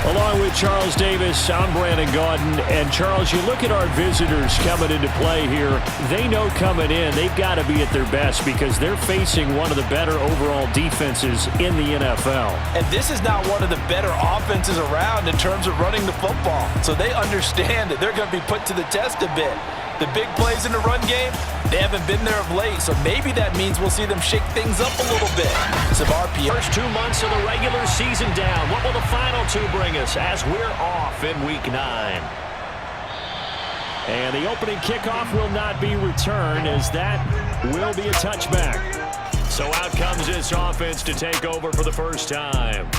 Along with Charles Davis, I'm Brandon Gaudin. And Charles, you look at our visitors coming into play here. They know coming in they've got to be at their best because they're facing one of the better overall defenses in the NFL. And this is not one of the better offenses around in terms of running the football. So they understand that they're going to be put to the test a bit. The big plays in the run game, they haven't been there of late, so maybe that means we'll see them shake things up a little bit. Some RPM. First 2 months of the regular season down. What will the final 2 bring us as we're off in Week 9? And the opening kickoff will not be returned as that will be a touchback. So out comes this offense to take over for the first time.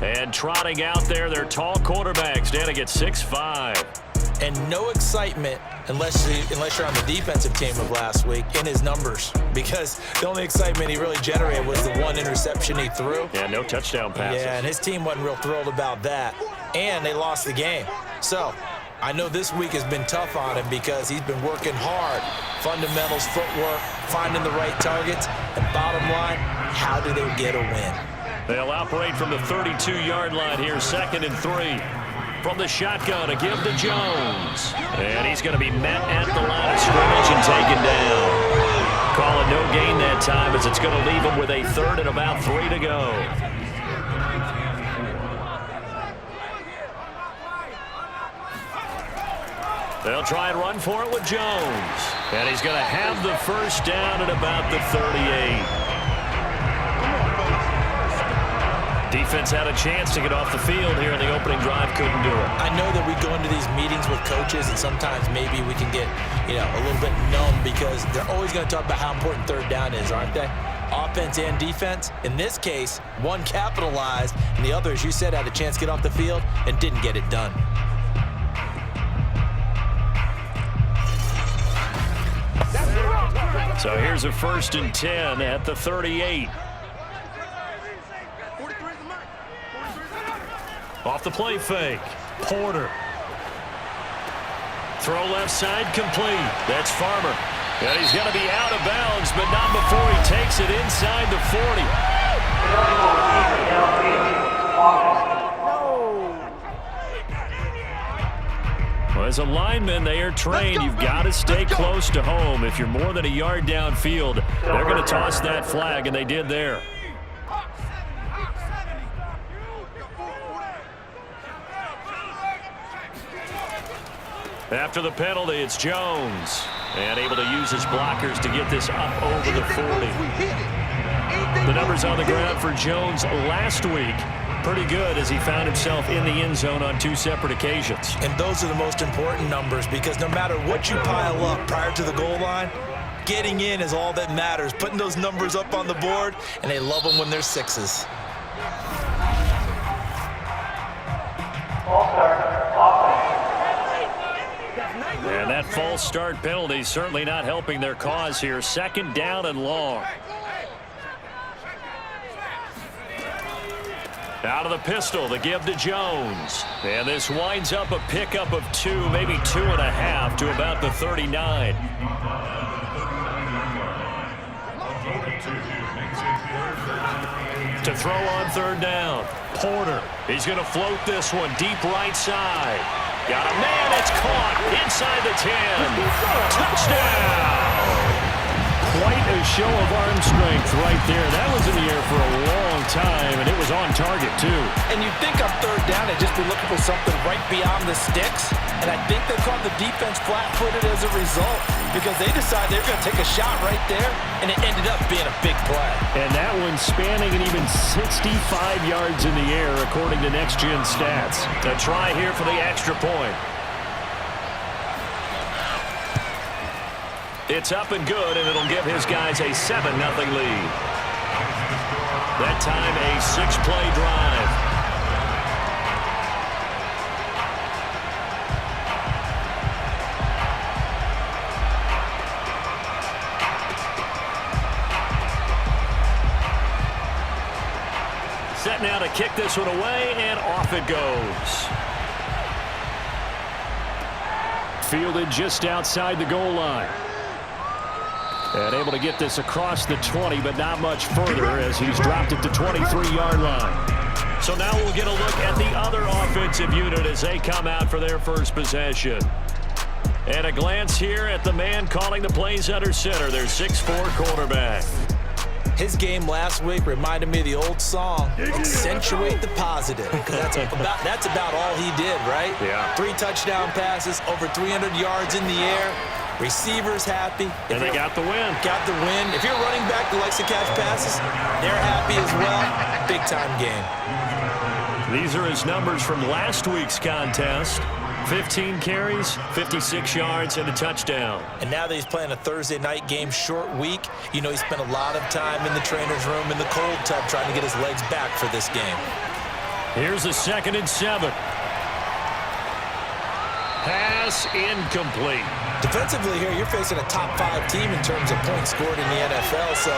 And trotting out there, their tall quarterbacks standing at 6'5". And no excitement unless you're on the defensive team of last week in his numbers, because the only excitement he really generated was the 1 interception he threw. Yeah, no touchdown passes. Yeah, and his team wasn't real thrilled about that, and they lost the game. So I know this week has been tough on him because he's been working hard. Fundamentals, footwork, finding the right targets, and bottom line, how do they get a win? They'll operate from the 32-yard line here, 2nd and 3. From the shotgun, a give to Jones. And he's going to be met at the line of scrimmage and taken down. Calling no gain that time as it's going to leave him with a 3rd and about 3 to go. They'll try and run for it with Jones. And he's going to have the first down at about the 38. Defense had a chance to get off the field here in the opening drive, couldn't do it. I know that we go into these meetings with coaches, and sometimes maybe we can get, a little bit numb because they're always going to talk about how important 3rd down is, aren't they? Offense and defense. In this case, one capitalized, and the other, as you said, had a chance to get off the field and didn't get it done. So here's a 1st and 10 at the 38. Off the play fake. Porter. Throw left side complete. That's Farmer. And he's going to be out of bounds, but not before he takes it inside the 40. Well, as a lineman, they are trained. You've got to stay close to home. If you're more than a yard downfield, they're going to toss that flag, and they did there. After the penalty, it's Jones. And able to use his blockers to get this up over the 40. The numbers on the ground for Jones last week, pretty good as he found himself in the end zone on 2 separate occasions. And those are the most important numbers because no matter what you pile up prior to the goal line, getting in is all that matters. Putting those numbers up on the board, and they love them when they're 6s. And that false start penalty certainly not helping their cause here. 2nd down and long. Out of the pistol, the give to Jones. And this winds up a pickup of 2, maybe 2.5 to about the 39. To throw on 3rd down. Porter. He's going to float this one deep right side. Got a man, it's caught inside the 10. Touchdown! Quite a show of arm strength right there. That was in the air for a long time, and it was on target, too. And you'd think on 3rd down, they'd just be looking for something right beyond the sticks. And I think they caught the defense flat-footed as a result because they decided they were going to take a shot right there, and it ended up being a big play. And that one spanning an even 65 yards in the air, according to Next Gen Stats. A try here for the extra point. It's up and good, and it'll give his guys a 7-0 lead. That time a 6-play drive. Set now to kick this one away, and off it goes. Fielded just outside the goal line. And able to get this across the 20, but not much further as he's dropped it to 23-yard line. So now we'll get a look at the other offensive unit as they come out for their first possession. And a glance here at the man calling the plays under center, their 6'4" quarterback. His game last week reminded me of the old song, accentuate the positive. That's about all he did, right? Yeah. 3 touchdown passes, over 300 yards in the air. Receivers happy. And they got the win. Got the win. If you're a running back that likes to catch passes, they're happy as well. Big-time game. These are his numbers from last week's contest. 15 carries, 56 yards, and a touchdown. And now that he's playing a Thursday night game, short week, you know he spent a lot of time in the trainer's room in the cold tub trying to get his legs back for this game. Here's a 2nd and 7. Pass incomplete. Defensively here, you're facing a top 5 team in terms of points scored in the NFL. So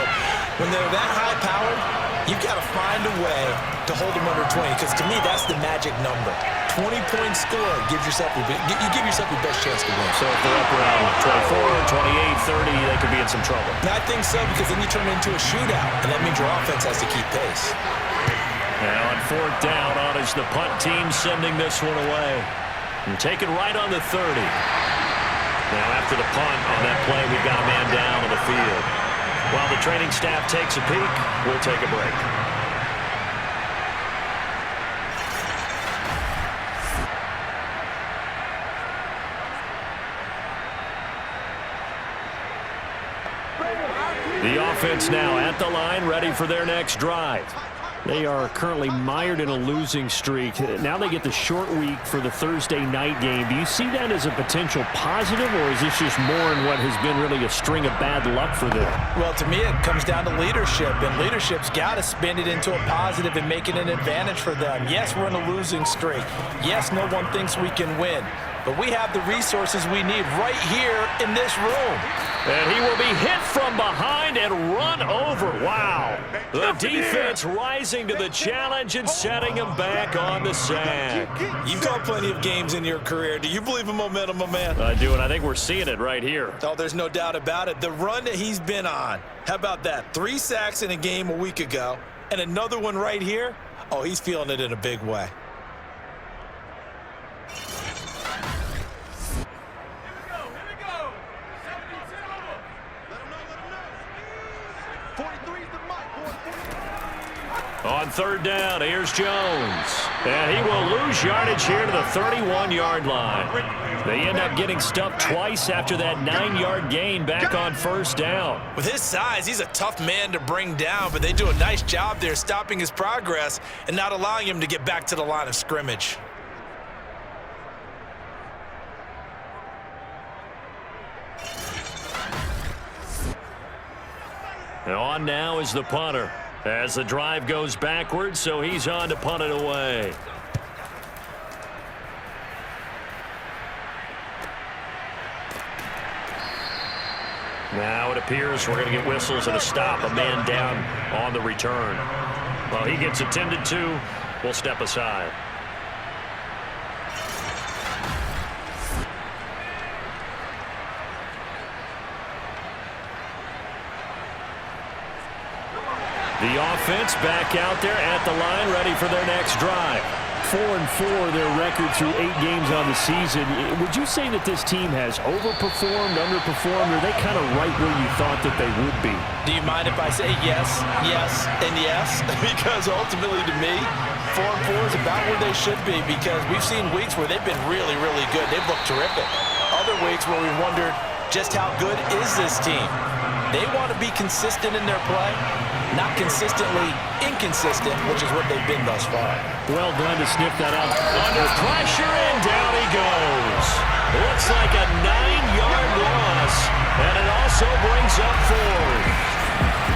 when they're that high-powered, you've got to find a way to hold them under 20. Because to me, that's the magic number. 20-point score gives yourself you give yourself your best chance to win. So if they're up around 24, 28, 30, they could be in some trouble. And I think so, because then you turn it into a shootout, and that means your offense has to keep pace. Now on 4th down, on is the punt team sending this one away. And taken right on the 30. Now after the punt on that play, we've got a man down on the field. While the training staff takes a peek, we'll take a break. The offense now at the line, ready for their next drive. They are currently mired in a losing streak. Now they get the short week for the Thursday night game. Do you see that as a potential positive, or is this just more in what has been really a string of bad luck for them? Well, to me, it comes down to leadership, and leadership's got to spin it into a positive and make it an advantage for them. Yes, we're in a losing streak. Yes, no one thinks we can win. But we have the resources we need right here in this room. And he will be hit from behind and run over. Wow. The defense rising to the challenge and setting him back on the sack. You've got plenty of games in your career. Do you believe in momentum, my man? I do, and I think we're seeing it right here. Oh, there's no doubt about it. The run that he's been on. How about that? 3 sacks in a game a week ago, and another one right here. Oh, he's feeling it in a big way. On 3rd down, here's Jones. And he will lose yardage here to the 31-yard line. They end up getting stuffed twice after that 9-yard gain back on 1st down. With his size, he's a tough man to bring down, but they do a nice job there stopping his progress and not allowing him to get back to the line of scrimmage. And on now is the punter. As the drive goes backwards, so he's on to punt it away. Now it appears we're going to get whistles and a stop, a man down on the return. Well, he gets attended to. We'll step aside. The offense back out there at the line, ready for their next drive. 4-4, their record through 8 games on the season. Would you say that this team has overperformed, underperformed, or are they kind of right where you thought that they would be? Do you mind if I say yes, yes, and yes? Because ultimately to me, 4-4 is about where they should be, because we've seen weeks where they've been really, really good. They've looked terrific. Other weeks where we wondered just how good is this team. They want to be consistent in their play, not consistently inconsistent, which is what they've been thus far. Well done to sniff that out. Under pressure, and down he goes. Looks like a 9-yard loss, and it also brings up 4.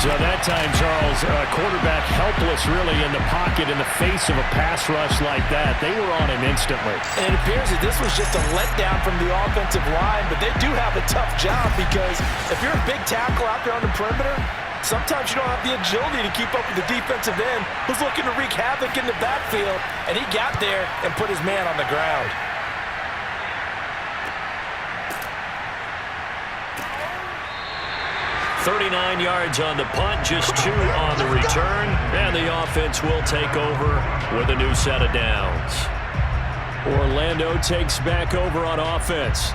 So that time, Charles, quarterback helpless really in the pocket in the face of a pass rush like that. They were on him instantly. And it appears that this was just a letdown from the offensive line, but they do have a tough job, because if you're a big tackle out there on the perimeter, sometimes you don't have the agility to keep up with the defensive end who's looking to wreak havoc in the backfield, and he got there and put his man on the ground. 39 yards on the punt, just 2 on the return, and the offense will take over with a new set of downs. Orlando takes back over on offense.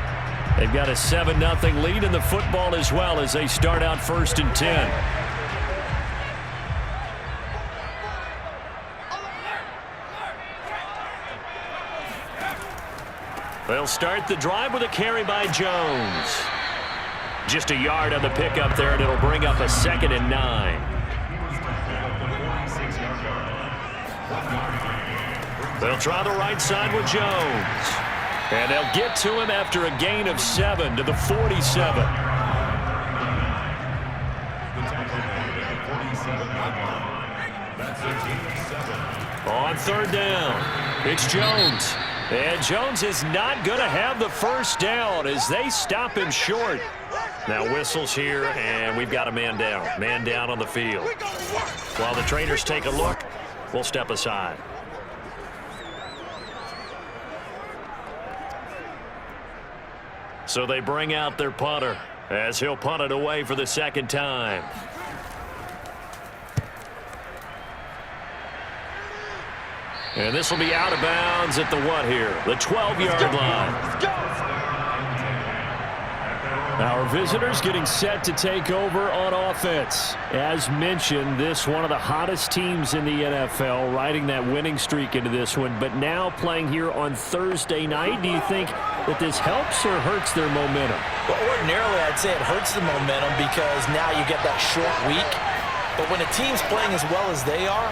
They've got a 7-0 lead in the football as well as they start out 1st and 10. They'll start the drive with a carry by Jones. Just a yard on the pickup there, and it'll bring up a 2nd and 9. They'll try the right side with Jones. And they'll get to him after a gain of 7 to the 47. On 3rd down, it's Jones. And Jones is not going to have the first down as they stop him short. Now whistles here, and we've got a man down. Man down on the field. While the trainers take a look, we'll step aside. So they bring out their punter as he'll punt it away for the 2nd time. And this will be out of bounds at the what here? The 12-yard line. Our visitors getting set to take over on offense. As mentioned, this one of the hottest teams in the NFL, riding that winning streak into this one, but now playing here on Thursday night. Do you think that this helps or hurts their momentum? Well, ordinarily, I'd say it hurts the momentum because now you get that short week. But when a team's playing as well as they are,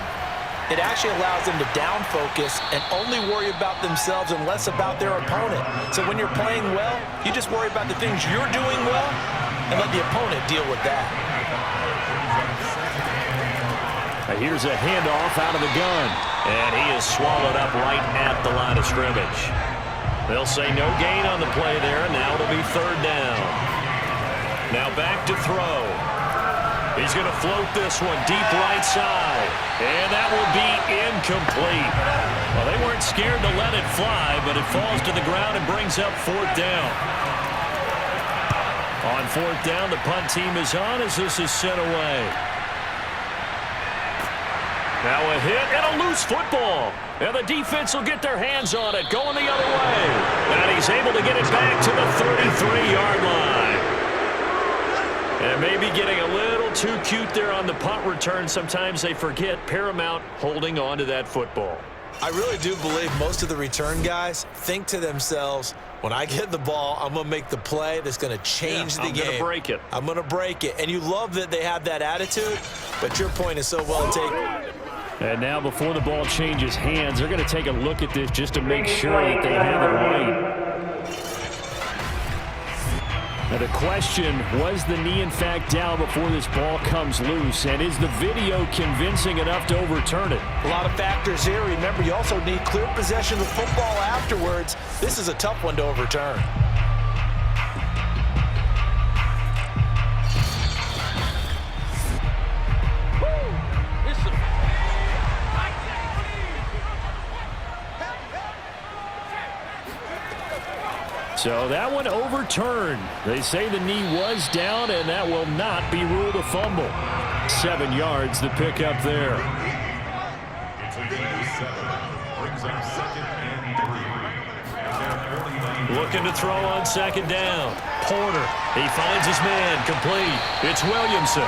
it actually allows them to down focus and only worry about themselves and less about their opponent. So when you're playing well, you just worry about the things you're doing well and let the opponent deal with that. Here's a handoff out of the gun, and he is swallowed up right at the line of scrimmage. They'll say no gain on the play there, and now it'll be 3rd down. Now back to throw. He's going to float this one deep right side. And that will be incomplete. Well, they weren't scared to let it fly, but it falls to the ground and brings up 4th down. On 4th down, the punt team is on as this is sent away. Now a hit and a loose football. And the defense will get their hands on it, going the other way. And he's able to get it back to the 33-yard line. And maybe getting a little too cute there on the punt return. Sometimes they forget Paramount holding on to that football. I really do believe most of the return guys think to themselves, when I get the ball, I'm going to make the play that's going to change the game. I'm going to break it. I'm going to break it. And you love that they have that attitude, but your point is so well taken. And now before the ball changes hands, they're going to take a look at this just to make sure that they have it right. Now the question, was the knee in fact down before this ball comes loose? And is the video convincing enough to overturn it? A lot of factors here. Remember, you also need clear possession of the football afterwards. This is a tough one to overturn. So that one overturned. They say the knee was down, and that will not be ruled a fumble. 7 yards, the pickup there. Looking to throw on 2nd down. Porter, he finds his man, complete. It's Williamson.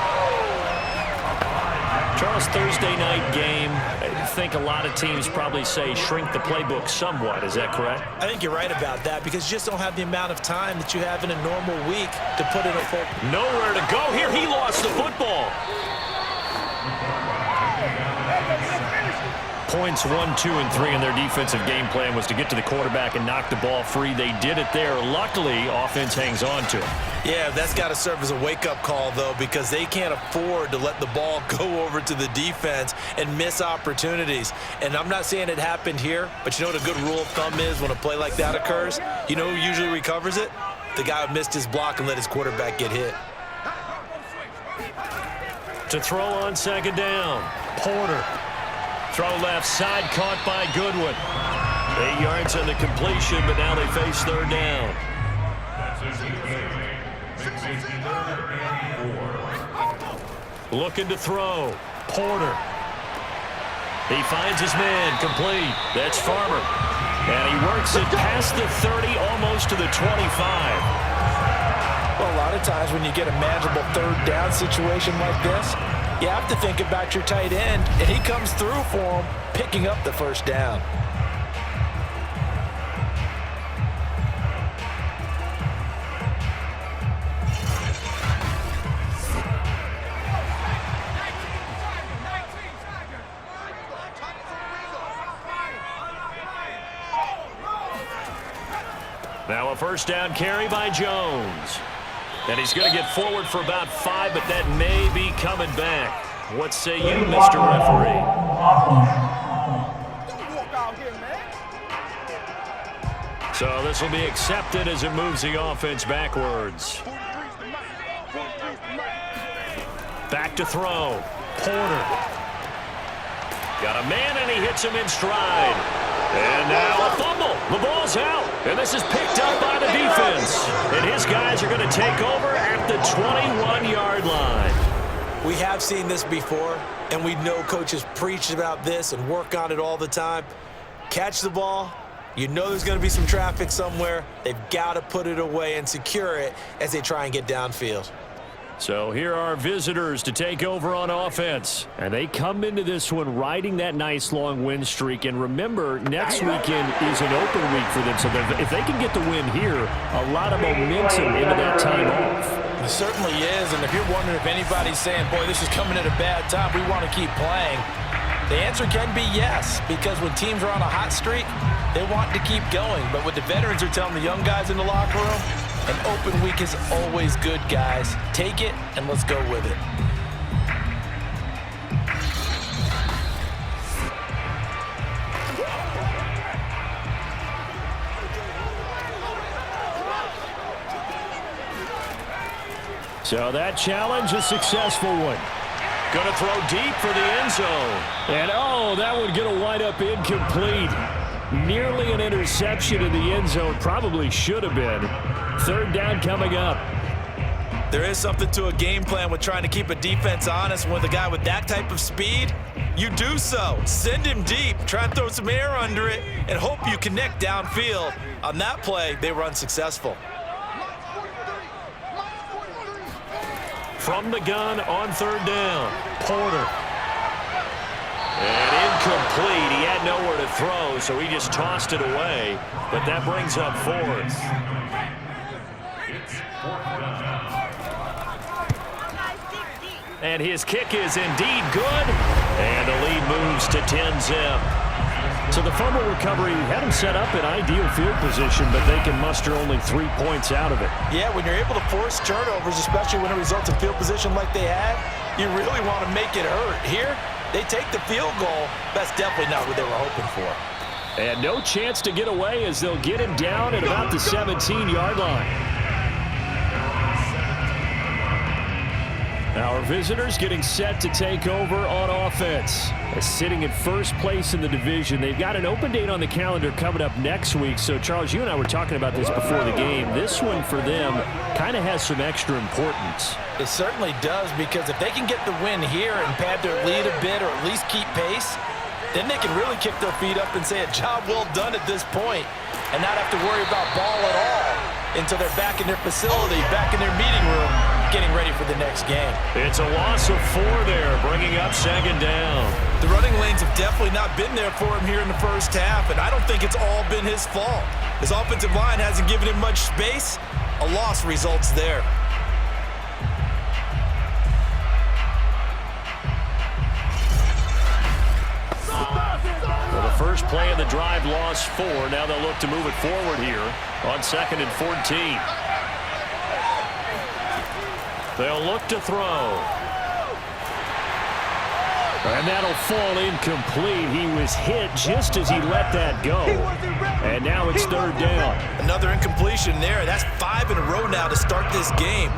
Charles, Thursday night game. I think a lot of teams probably say shrink the playbook somewhat. Is that correct? I think you're right about that because you just don't have the amount of time that you have in a normal week to put in a full. Nowhere to go here. He lost the football. Points 1, 2, and 3 in their defensive game plan was to get to the quarterback and knock the ball free. They did it there. Luckily, offense hangs on to it. Yeah, that's got to serve as a wake-up call, though, because they can't afford to let the ball go over to the defense and miss opportunities. And I'm not saying it happened here, but you know what a good rule of thumb is when a play like that occurs? You know who usually recovers it? The guy who missed his block and let his quarterback get hit. To throw on 2nd down, Porter. Throw left side, caught by Goodwin. 8 yards on the completion, but now they face 3rd down. Looking to throw. Porter. He finds his man. Complete. That's Farmer. And he works it past the 30, almost to the 25. Well, a lot of times when you get a manageable third down situation like this, you have to think about your tight end, and he comes through for him, picking up the first down. Now a first down carry by Jones. And he's going to get forward for about 5, but that may be coming back. What say you, Mr. Referee? So this will be accepted as it moves the offense backwards. Back to throw. Porter. Got a man, and he hits him in stride. And now a fumble. The ball's out. And this is picked up by the defense. And his guys are going to take over at the 21-yard line. We have seen this before, and we know coaches preach about this and work on it all the time. Catch the ball. You know there's going to be some traffic somewhere. They've got to put it away and secure it as they try and get downfield. So here are visitors to take over on offense. And they come into this one riding that nice long win streak. And remember, next weekend is an open week for them. So if they can get the win here, a lot of momentum into that time off. It certainly is. And if you're wondering if anybody's saying, boy, this is coming at a bad time, we want to keep playing, the answer can be yes. Because when teams are on a hot streak, they want to keep going. But what the veterans are telling the young guys in the locker room, an open week is always good, guys. Take it, and let's go with it. So that challenge, a successful one. Going to throw deep for the end zone. And, oh, that would get a wind up incomplete. Nearly an interception in the end zone. Probably should have been. Third down coming up. There is something to a game plan with trying to keep a defense honest. With a guy with that type of speed, you do so. Send him deep. Try and throw some air under it and hope you connect downfield. On that play, they were unsuccessful. From the gun on third down, Porter. And incomplete. He had nowhere to throw, so he just tossed it away. But that brings up fourth. And his kick is indeed good. And the lead moves to 10-zip. So the fumble recovery had him set up in ideal field position, but they can muster only 3 points out of it. Yeah, when you're able to force turnovers, especially when it results in field position like they had, you really want to make it hurt. Here, they take the field goal. That's definitely not what they were hoping for. And no chance to get away as they'll get him down at about the 17-yard line. Our visitors getting set to take over on offense. Sitting in first place in the division. They've got an open date on the calendar coming up next week. So, Charles, you and I were talking about this before the game. This one for them kind of has some extra importance. It certainly does, because if they can get the win here and pad their lead a bit or at least keep pace, then they can really kick their feet up and say a job well done at this point and not have to worry about ball at all until they're back in their facility, back in their meeting room, getting ready for the next game. It's a loss of 4 there, bringing up second down. The running lanes have definitely not been there for him here in the first half, and I don't think it's all been his fault. His offensive line hasn't given him much space. A loss results there. Well, the first play of the drive lost 4. Now they'll look to move it forward here on 2nd and 14. They'll look to throw. And that'll fall incomplete. He was hit just as he let that go. And now it's third down. Another incompletion there. That's 5 in a row now to start this game.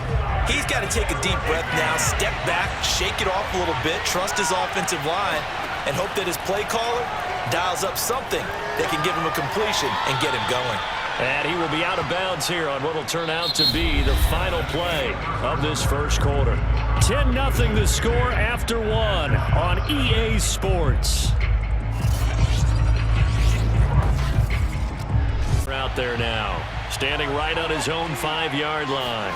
He's got to take a deep breath now, step back, shake it off a little bit, trust his offensive line, and hope that his play caller dials up something that can give him a completion and get him going. And he will be out of bounds here on what will turn out to be the final play of this first quarter. 10-0 the score after one on EA Sports. Out there now, standing right on his own 5-yard line.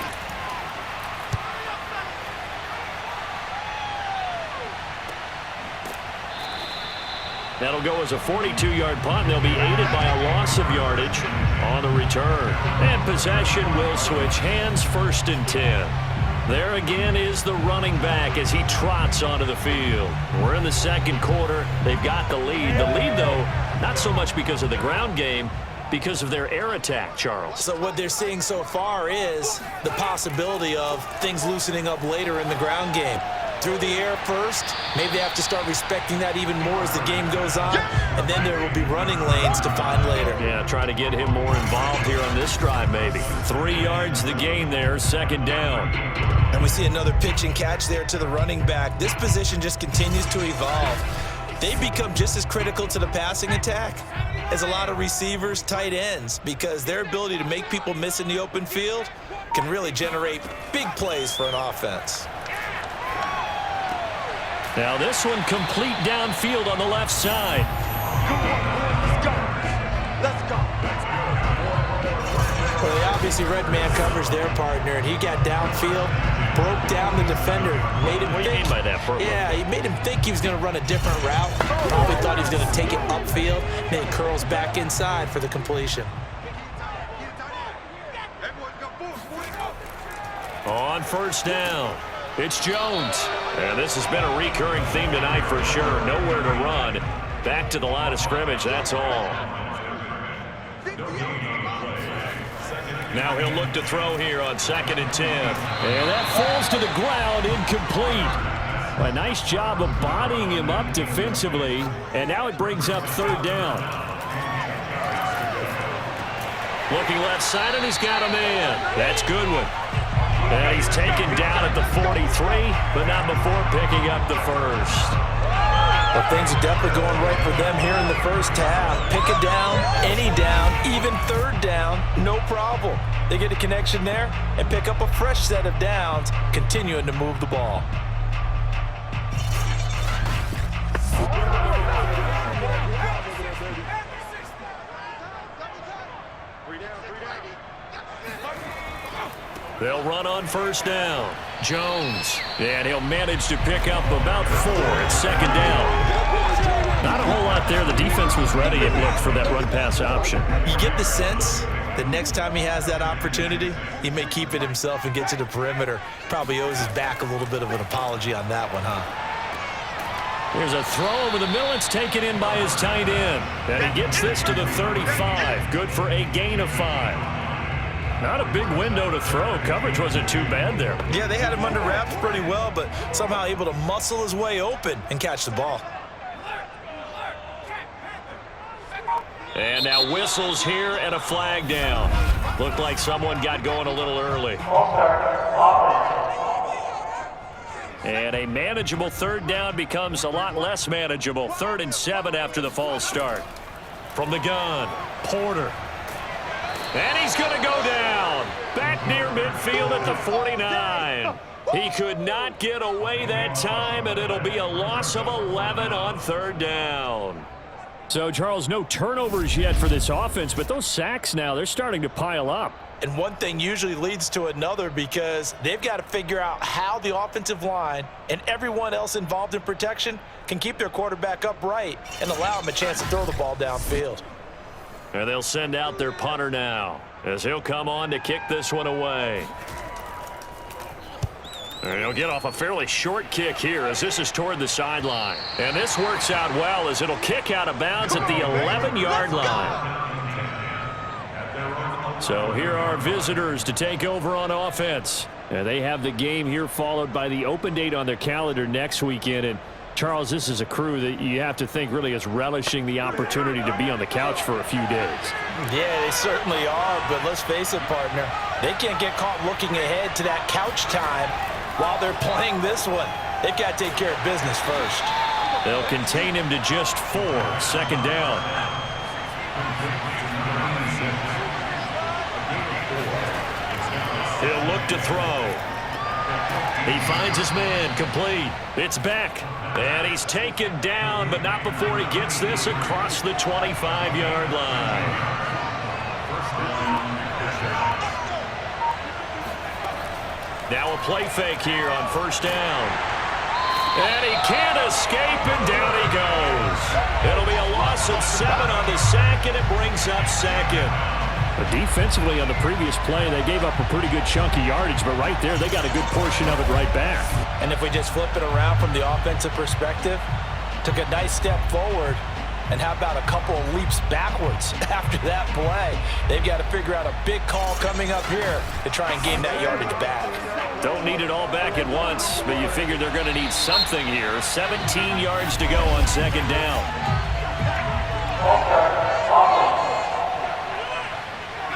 That'll go as a 42-yard punt. They'll be aided by a loss of yardage on the return. And possession will switch hands, 1st and 10. There again is the running back as he trots onto the field. We're in the second quarter. They've got the lead. The lead, though, not so much because of the ground game, because of their air attack, Charles. So what they're seeing so far is the possibility of things loosening up later in the ground game. Through the air first, maybe they have to start respecting that even more as the game goes on, and then there will be running lanes to find later. Yeah, try to get him more involved here on this drive maybe. 3 yards the gain there, 2nd down. And we see another pitch and catch there to the running back. This position just continues to evolve. They become just as critical to the passing attack as a lot of receivers, tight ends, because their ability to make people miss in the open field can really generate big plays for an offense. Now this one complete downfield on the left side. Let's go. Well, they obviously red man covers their partner, and he got downfield, broke down the defender, made him What do you mean by that, Bert? Yeah, he made him think he was going to run a different route. Probably thought he was going to take it upfield, then he curls back inside for the completion. On 1st down, it's Jones. And this has been a recurring theme tonight for sure. Nowhere to run. Back to the line of scrimmage, that's all. Now he'll look to throw here on 2nd and 10. And that falls to the ground, incomplete. A nice job of bodying him up defensively. And now it brings up 3rd down. Looking left side, and he's got a man. That's Goodwin. And he's taken down at the 43, but not before picking up the 1st. Well, things are definitely going right for them here in the first half. Pick a down, any down, even 3rd down, no problem. They get a connection there and pick up a fresh set of downs, continuing to move the ball. They'll run on 1st down. Jones. And he'll manage to pick up about 4 at 2nd down. Not a whole lot there. The defense was ready, it looked, for that run-pass option. You get the sense that next time he has that opportunity, he may keep it himself and get to the perimeter. Probably owes his back a little bit of an apology on that one, huh? Here's a throw over the middle. It's taken in by his tight end. And he gets this to the 35. Good for a gain of 5. Not a big window to throw. Coverage wasn't too bad there. Yeah, they had him under wraps pretty well, but somehow able to muscle his way open and catch the ball. And now whistles here and a flag down. Looked like someone got going a little early. And a manageable 3rd down becomes a lot less manageable. 3rd and 7 after the false start. From the gun, Porter. And he's going to go down. Back near midfield at the 49. He could not get away that time, and it'll be a loss of 11 on 3rd down. So, Charles, no turnovers yet for this offense, but those sacks now, they're starting to pile up. And one thing usually leads to another because they've got to figure out how the offensive line and everyone else involved in protection can keep their quarterback upright and allow him a chance to throw the ball downfield. And they'll send out their punter now as he'll come on to kick this one away. And he'll get off a fairly short kick here as this is toward the sideline. And this works out well as it'll kick out of bounds at the 11-yard line. So here are visitors to take over on offense. And they have the game here followed by the open date on their calendar next weekend. And Charles, this is a crew that you have to think really is relishing the opportunity to be on the couch for a few days. Yeah, they certainly are, but let's face it, partner. They can't get caught looking ahead to that couch time while they're playing this one. They've got to take care of business first. They'll contain him to just 4, 2nd down. He'll look to throw. He finds his man, complete. It's Beck, and he's taken down, but not before he gets this across the 25-yard line. Now a play fake here on first down. And he can't escape, and down he goes. It'll be a loss of 7 on the sack, and it brings up second. But defensively on the previous play, they gave up a pretty good chunk of yardage, but right there, they got a good portion of it right back. And if we just flip it around from the offensive perspective, took a nice step forward, and how about a couple of leaps backwards after that play? They've got to figure out a big call coming up here to try and gain that yardage back. Don't need it all back at once, but you figure they're going to need something here. 17 yards to go on second down.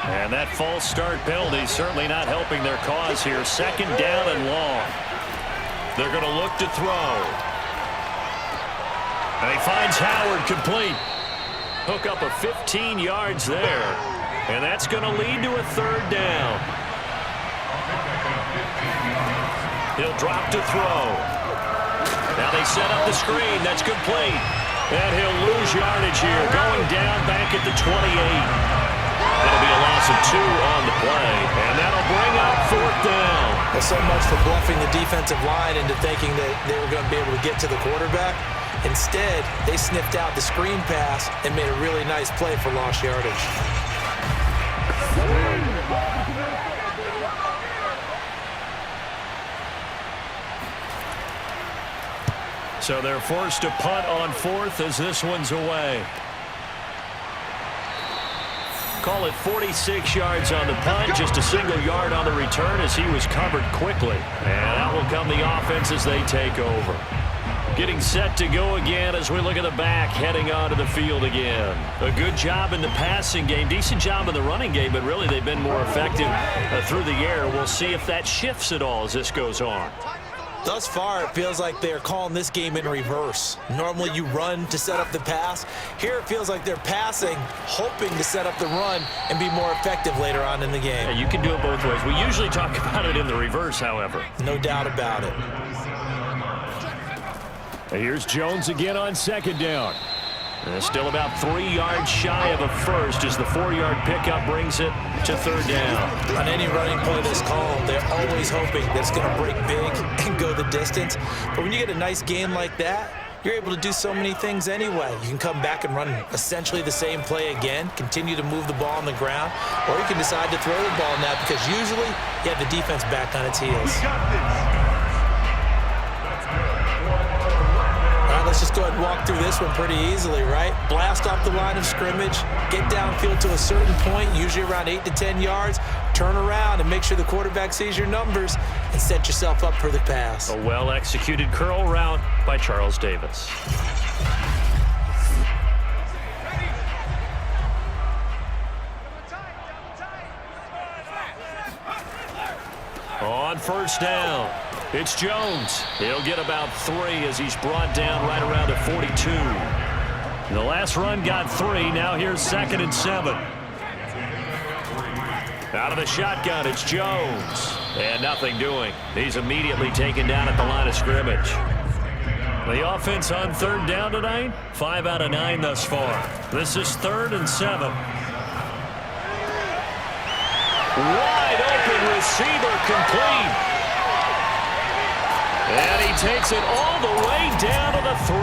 And that false start penalty certainly not helping their cause here. Second down and long. They're going to look to throw. And he finds Howard complete. Hook up a 15 yards there. And that's going to lead to a third down. He'll drop to throw. Now they set up the screen. That's complete. And he'll lose yardage here. Going down back at the 28. That'll be a loss of 2 on the play, and that'll bring up fourth down. Well, so much for bluffing the defensive line into thinking that they were going to be able to get to the quarterback. Instead, they sniffed out the screen pass and made a really nice play for lost yardage. So they're forced to punt on fourth as this one's away. Call it 46 yards on the punt, just a single yard on the return as he was covered quickly. And out will come the offense as they take over. Getting set to go again as we look at the back, heading onto the field again. A good job in the passing game, decent job in the running game, but really they've been more effective through the air. We'll see if that shifts at all as this goes on. Thus far, it feels like they're calling this game in reverse. Normally, you run to set up the pass. Here, it feels like they're passing, hoping to set up the run and be more effective later on in the game. Yeah, you can do it both ways. We usually talk about it in the reverse, however. No doubt about it. Here's Jones again on second down. Still about 3 yards shy of a first as the 4-yard pickup brings it to third down. On any running play that's called, they're always hoping that it's going to break big and go the distance. But when you get a nice game like that, you're able to do so many things anyway. You can come back and run essentially the same play again, continue to move the ball on the ground, or you can decide to throw the ball now because usually you have the defense back on its heels. Let's just go ahead and walk through this one pretty easily, right? Blast off the line of scrimmage, get downfield to a certain point, usually around 8 to 10 yards, turn around and make sure the quarterback sees your numbers and set yourself up for the pass. A well-executed curl route by Charles Davis. On first down, it's Jones. He'll get about 3 as he's brought down right around the 42. The last run got 3. Now here's 2nd and 7. Out of the shotgun, it's Jones. And nothing doing. He's immediately taken down at the line of scrimmage. The offense on third down tonight, 5 out of 9 thus far. This is 3rd and 7. Wide open receiver complete. And he takes it all the way down to the 3.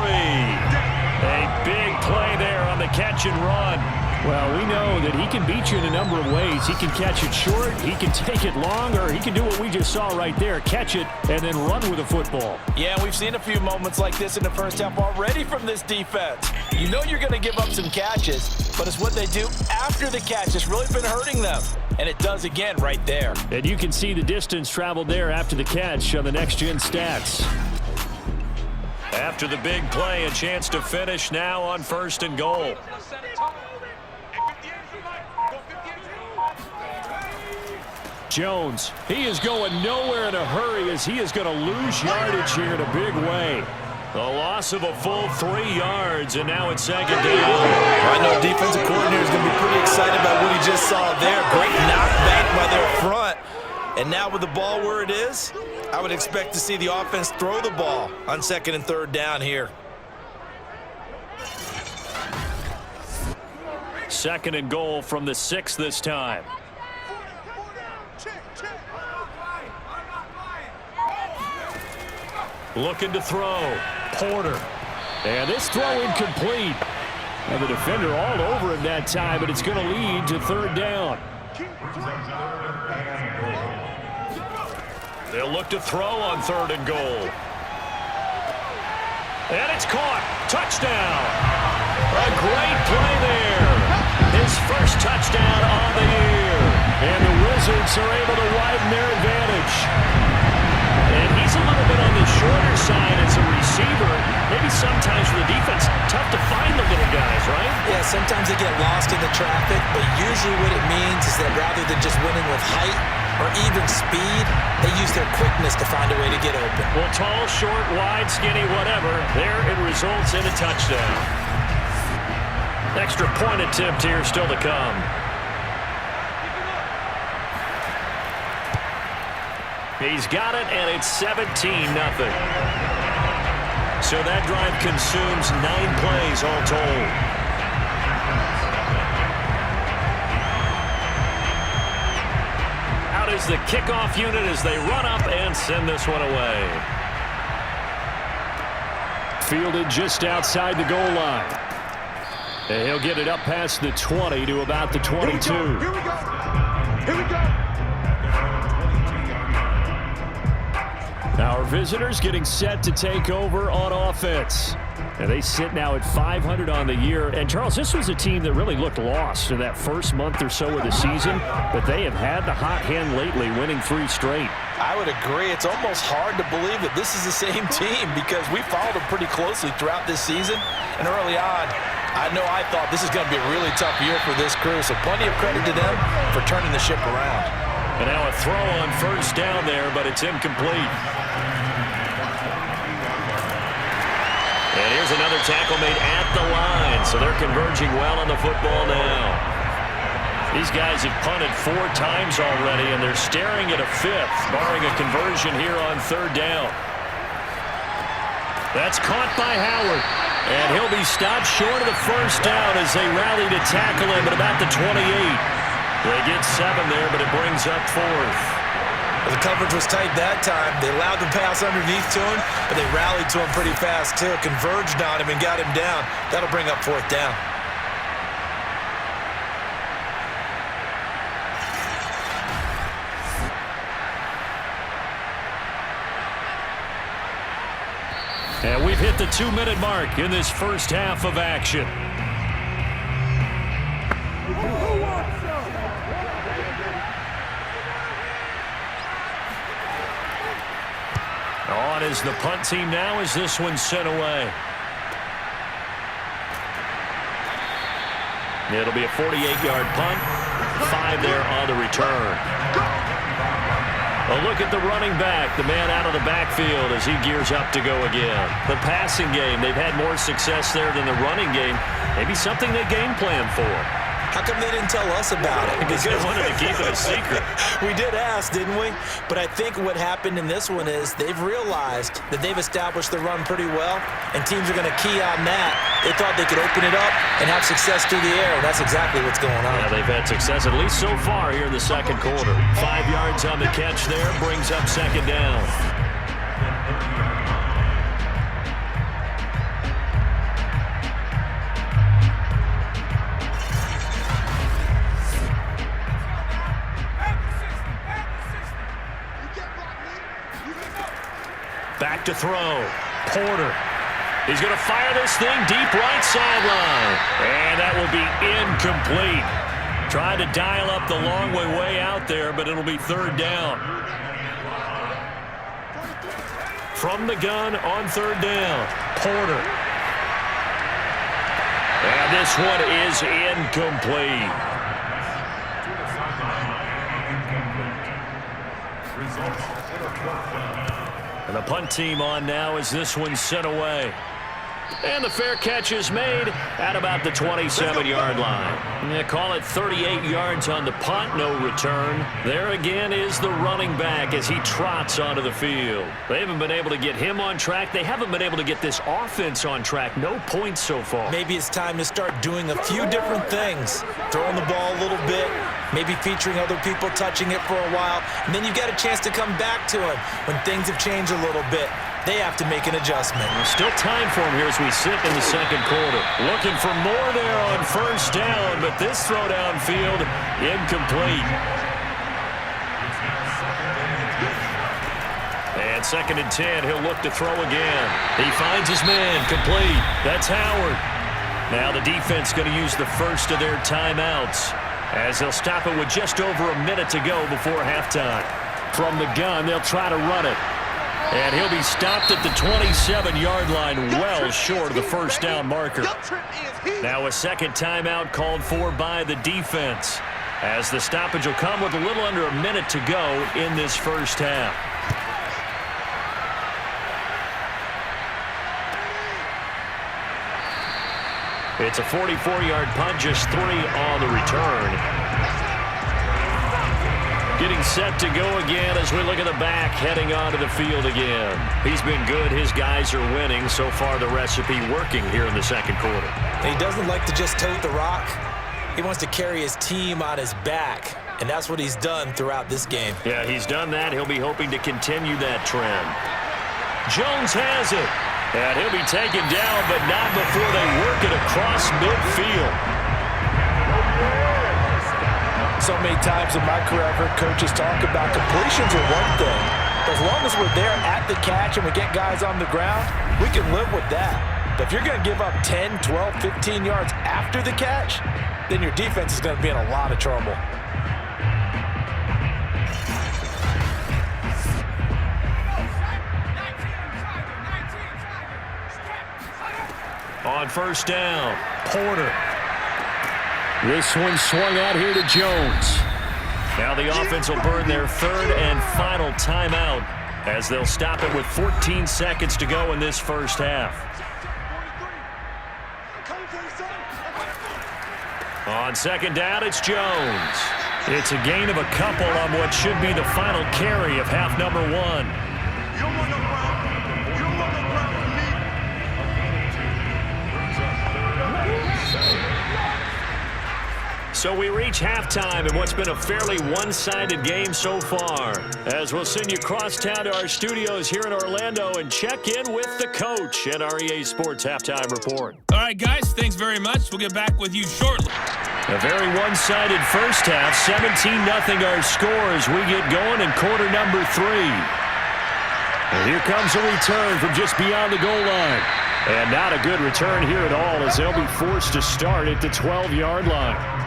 A big play there on the catch and run. Well, we know that he can beat you in a number of ways. He can catch it short, he can take it long, or he can do what we just saw right there, catch it and then run with the football. Yeah, we've seen a few moments like this in the first half already from this defense. You know you're going to give up some catches, but it's what they do after the catch that's really been hurting them. And it does again right there. And you can see the distance traveled there after the catch on the next-gen stats. After the big play, a chance to finish now on 1st and goal. Jones, he is going nowhere in a hurry as he is going to lose yardage here in a big way. A loss of a full 3 yards, and now it's 2nd down. I know defensive coordinator is going to be pretty excited about what he just saw there. Great knockback by their front. And now with the ball where it is, I would expect to see the offense throw the ball on 2nd and 3rd down here. 2nd and goal from the 6 this time. Looking to throw. Porter. And this throw incomplete. And the defender all over him that time, but it's going to lead to 3rd down. They'll look to throw on 3rd and goal. And it's caught. Touchdown. A great play there. His first touchdown on the year. And the Wizards are able to widen their advantage. And he's a little bit on the shorter side as a receiver. Maybe sometimes for the defense, tough to find the little guys, right? Yeah, sometimes they get lost in the traffic, but usually what it means is that rather than just winning with height or even speed, they use their quickness to find a way to get open. Well, tall, short, wide, skinny, whatever, there it results in a touchdown. Extra point attempt here still to come. He's got it, and it's 17-0. So that drive consumes 9 plays all told. Out is the kickoff unit as they run up and send this one away. Fielded just outside the goal line. And he'll get it up past the 20 to about the 22. Here we go. Here we go. Our visitors getting set to take over on offense. And they sit now at 500 on the year. And, Charles, this was a team that really looked lost in that first month or so of the season, but they have had the hot hand lately, winning 3 straight. I would agree. It's almost hard to believe that this is the same team because we followed them pretty closely throughout this season. And early on, I know I thought this is going to be a really tough year for this crew, so plenty of credit to them for turning the ship around. And now a throw on 1st down there, but it's incomplete. And here's another tackle made at the line, so they're converging well on the football now. These guys have punted 4 times already, and they're staring at a 5th, barring a conversion here on 3rd down. That's caught by Howard, and he'll be stopped short of the 1st down as they rally to tackle him at about the 28. They get 7 there, but it brings up 4th. The coverage was tight that time. They allowed the pass underneath to him, but they rallied to him pretty fast, too. Converged on him and got him down. That'll bring up 4th down. And we've hit the 2-minute mark in this first half of action. On is the punt team now as this one's sent away. It'll be a 48-yard punt. 5 there on the return. A look at the running back, the man out of the backfield as he gears up to go again. The passing game, they've had more success there than the running game. Maybe something they game plan for. How come they didn't tell us about it? Because they wanted to keep it a secret. We did ask, didn't we? But I think what happened in this one is they've realized that they've established the run pretty well, and teams are going to key on that. They thought they could open it up and have success through the air, and that's exactly what's going on. Yeah, they've had success, at least so far here in the 2nd quarter. 5 yards on the catch there, brings up 2nd down. Back to throw. Porter. He's going to fire this thing deep right sideline. And that will be incomplete. Trying to dial up the long way out there, but it'll be 3rd down. From the gun on 3rd down. Porter. And this one is incomplete. And the punt team on now as this one's sent away. And the fair catch is made at about the 27-yard line. They call it 38 yards on the punt, no return. There again is the running back as he trots onto the field. They haven't been able to get him on track. They haven't been able to get this offense on track. No points so far. Maybe it's time to start doing a few different things. Throwing the ball a little bit, maybe featuring other people touching it for a while, and then you've got a chance to come back to him when things have changed a little bit. They have to make an adjustment. Still time for him here as we sit in the second quarter. Looking for more there on first down, but this throw downfield incomplete. And 2nd and 10, he'll look to throw again. He finds his man, complete. That's Howard. Now the defense going to use the first of their timeouts as they'll stop it with just over a minute to go before halftime. From the gun, they'll try to run it. And he'll be stopped at the 27-yard line, well short of the first down marker. Now a second timeout called for by the defense, as the stoppage will come with a little under a minute to go in this first half. It's a 44-yard punt, just 3 on the return. Getting set to go again as we look at the back, heading onto the field again. He's been good. His guys are winning. So far, the recipe working here in the second quarter. He doesn't like to just tote the rock. He wants to carry his team on his back, and that's what he's done throughout this game. Yeah, he's done that. He'll be hoping to continue that trend. Jones has it, and he'll be taken down, but not before they work it across midfield. So many times in my career, I've heard coaches talk about completions are one thing. But as long as we're there at the catch and we get guys on the ground, we can live with that. But if you're going to give up 10, 12, 15 yards after the catch, then your defense is going to be in a lot of trouble. On first down, Porter. This one swung out here to Jones. Now the offense will burn their third and final timeout as they'll stop it with 14 seconds to go in this first half. On second down, it's Jones. It's a gain of a couple on what should be the final carry of half number 1. So we reach halftime in what's been a fairly one-sided game so far, as we'll send you across town to our studios here in Orlando and check in with the coach at our EA Sports Halftime Report. All right, guys, thanks very much. We'll get back with you shortly. A very one-sided first half, 17-0 our score as we get going in quarter number 3. And here comes a return from just beyond the goal line. And not a good return here at all as they'll be forced to start at the 12-yard line.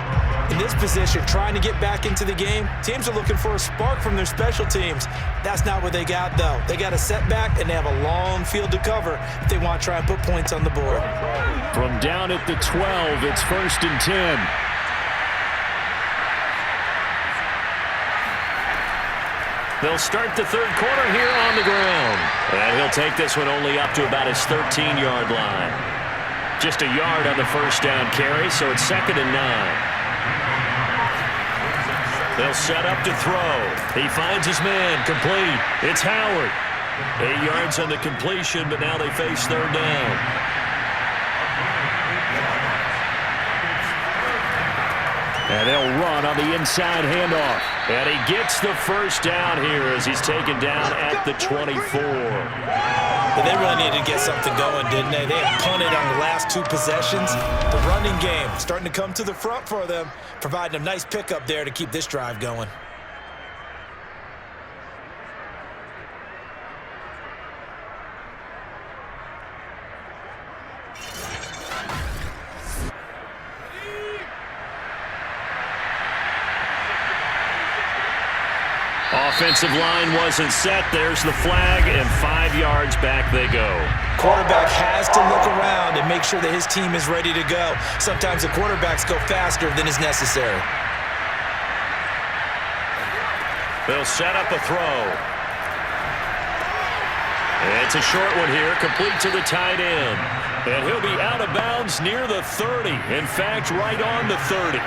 In this position, trying to get back into the game, teams are looking for a spark from their special teams. That's not what they got, though. They got a setback, and they have a long field to cover if they want to try and put points on the board. From down at the 12, it's 1st and 10. They'll start the third quarter here on the ground. And he'll take this one only up to about his 13-yard line. Just a yard on the first down carry, so it's 2nd and 9. They'll set up to throw. He finds his man, complete. It's Howard. 8 yards on the completion, but now they face third down. And they'll run on the inside handoff. And he gets the first down here as he's taken down at the 24. But they really needed to get something going, didn't they? They had punted on the last 2 possessions. The running game starting to come to the front for them, providing a nice pickup there to keep this drive going. Offensive line wasn't set. There's the flag, and 5 yards back they go. Quarterback has to look around and make sure that his team is ready to go. Sometimes the quarterbacks go faster than is necessary. They'll set up a throw. It's a short one here, complete to the tight end. And he'll be out of bounds near the 30. In fact, right on the 30.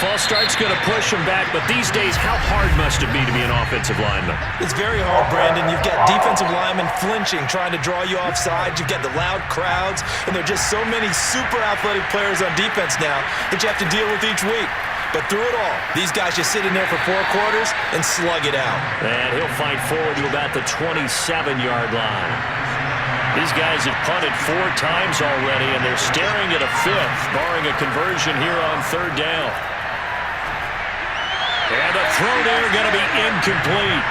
False start's going to push him back, but these days, how hard must it be to be an offensive lineman? It's very hard, Brandon. You've got defensive linemen flinching, trying to draw you off sides. You've got the loud crowds, and there are just so many super athletic players on defense now that you have to deal with each week. But through it all, these guys just sit in there for 4 quarters and slug it out. And he'll fight forward to about the 27-yard line. These guys have punted 4 times already, and they're staring at a 5th, barring a conversion here on 3rd down. And the throw there going to be incomplete.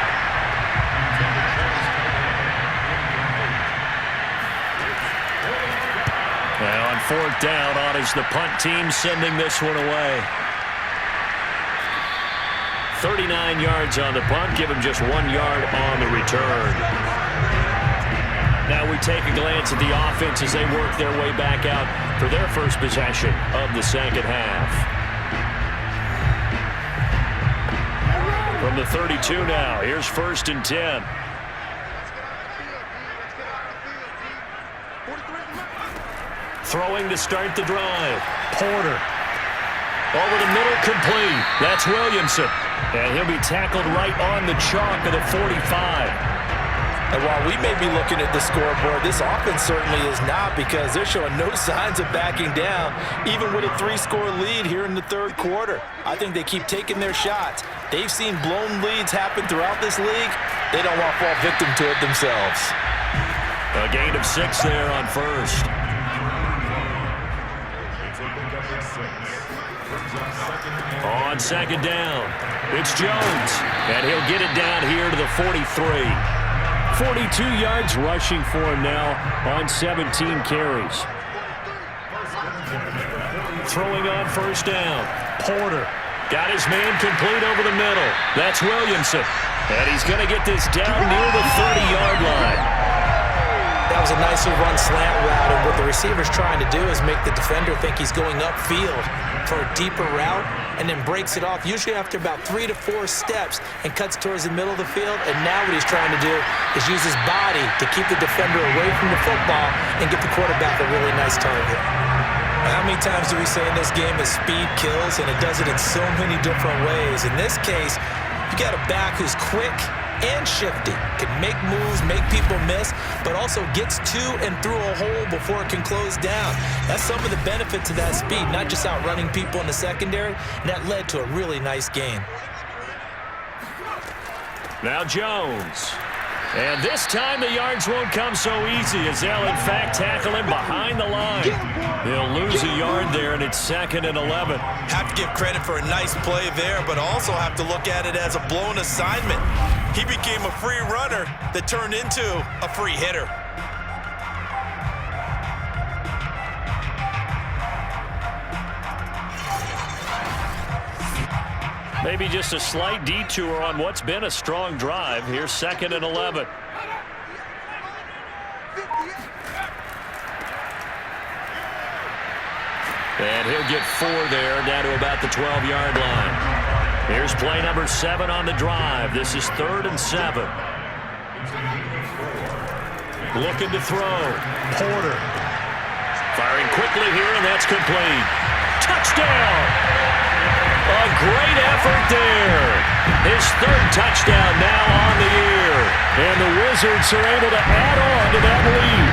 Now on 4th down, on is the punt team sending this one away. 39 yards on the punt, give him just 1 yard on the return. Now we take a glance at the offense as they work their way back out for their first possession of the second half. From the 32 now, here's 1st and 10. Throwing to start the drive. Porter. Over the middle, complete. That's Williamson. And he'll be tackled right on the chalk of the 45. And while we may be looking at the scoreboard, this offense certainly is not, because they're showing no signs of backing down, even with a 3-score lead here in the 3rd quarter. I think they keep taking their shots. They've seen blown leads happen throughout this league. They don't want to fall victim to it themselves. A gain of 6 there on 1st. On 2nd down, it's Jones, and he'll get it down here to the 43. 42 yards rushing for him now on 17 carries. Throwing on 1st down. Porter got his man complete over the middle. That's Williamson. And he's going to get this down near the 30-yard line. That was a nicely run slant route, and what the receiver's trying to do is make the defender think he's going upfield for a deeper route, and then breaks it off, usually after about 3 to 4 steps, and cuts towards the middle of the field. And now what he's trying to do is use his body to keep the defender away from the football and get the quarterback a really nice target. How many times do we say in this game that speed kills, and it does it in so many different ways? In this case, you got a back who's quick and shifty, can make moves, make people miss, but also gets to and through a hole before it can close down. That's some of the benefits of that speed, not just outrunning people in the secondary, and that led to a really nice gain. Now Jones. And this time the yards won't come so easy, as they'll in fact tackle him behind the line. They'll lose a yard there, and it's 2nd and 11. Have to give credit for a nice play there, but also have to look at it as a blown assignment. He became a free runner that turned into a free hitter. Maybe just a slight detour on what's been a strong drive. Here's 2nd and 11. And he'll get 4 there, down to about the 12-yard line. Here's play number 7 on the drive. This is 3rd and 7. Looking to throw. Porter. Firing quickly here, and that's complete. Touchdown! A great effort there. His 3rd touchdown now on the year. And the Wizards are able to add on to that lead.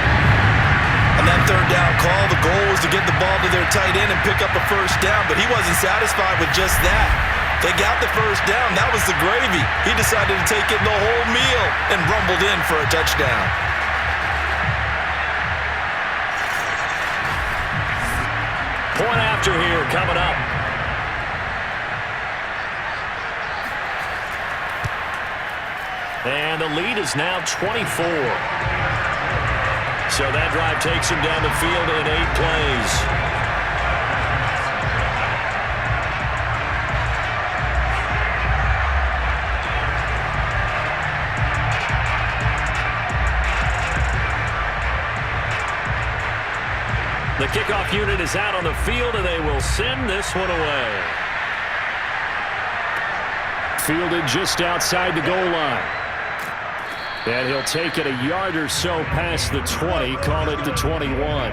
On that 3rd down call, the goal was to get the ball to their tight end and pick up a 1st down, but he wasn't satisfied with just that. They got the 1st down. That was the gravy. He decided to take in the whole meal and rumbled in for a touchdown. Point after here coming up. And the lead is now 24. So that drive takes him down the field in 8 plays. The kickoff unit is out on the field, and they will send this one away. Fielded just outside the goal line. And he'll take it a yard or so past the 20, call it the 21.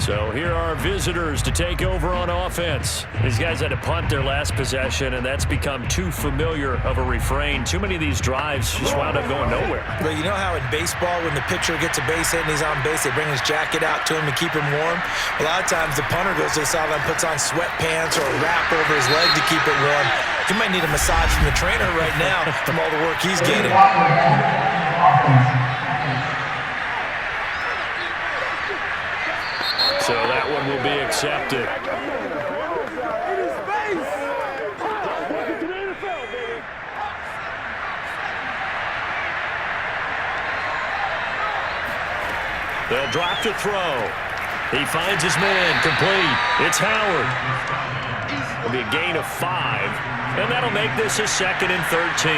So here are visitors to take over on offense. These guys had to punt their last possession, and that's become too familiar of a refrain. Too many of these drives just wound up going nowhere. But you know how in baseball, when the pitcher gets a base hit and he's on base, they bring his jacket out to him to keep him warm? A lot of times the punter goes to the sideline, puts on sweatpants or a wrap over his leg to keep it warm. He might need a massage from the trainer right now from all the work he's getting. So that one will be accepted. They'll drop to throw. He finds his man, complete. It's Howard. It'll be a gain of 5, and that'll make this a 2nd and 13.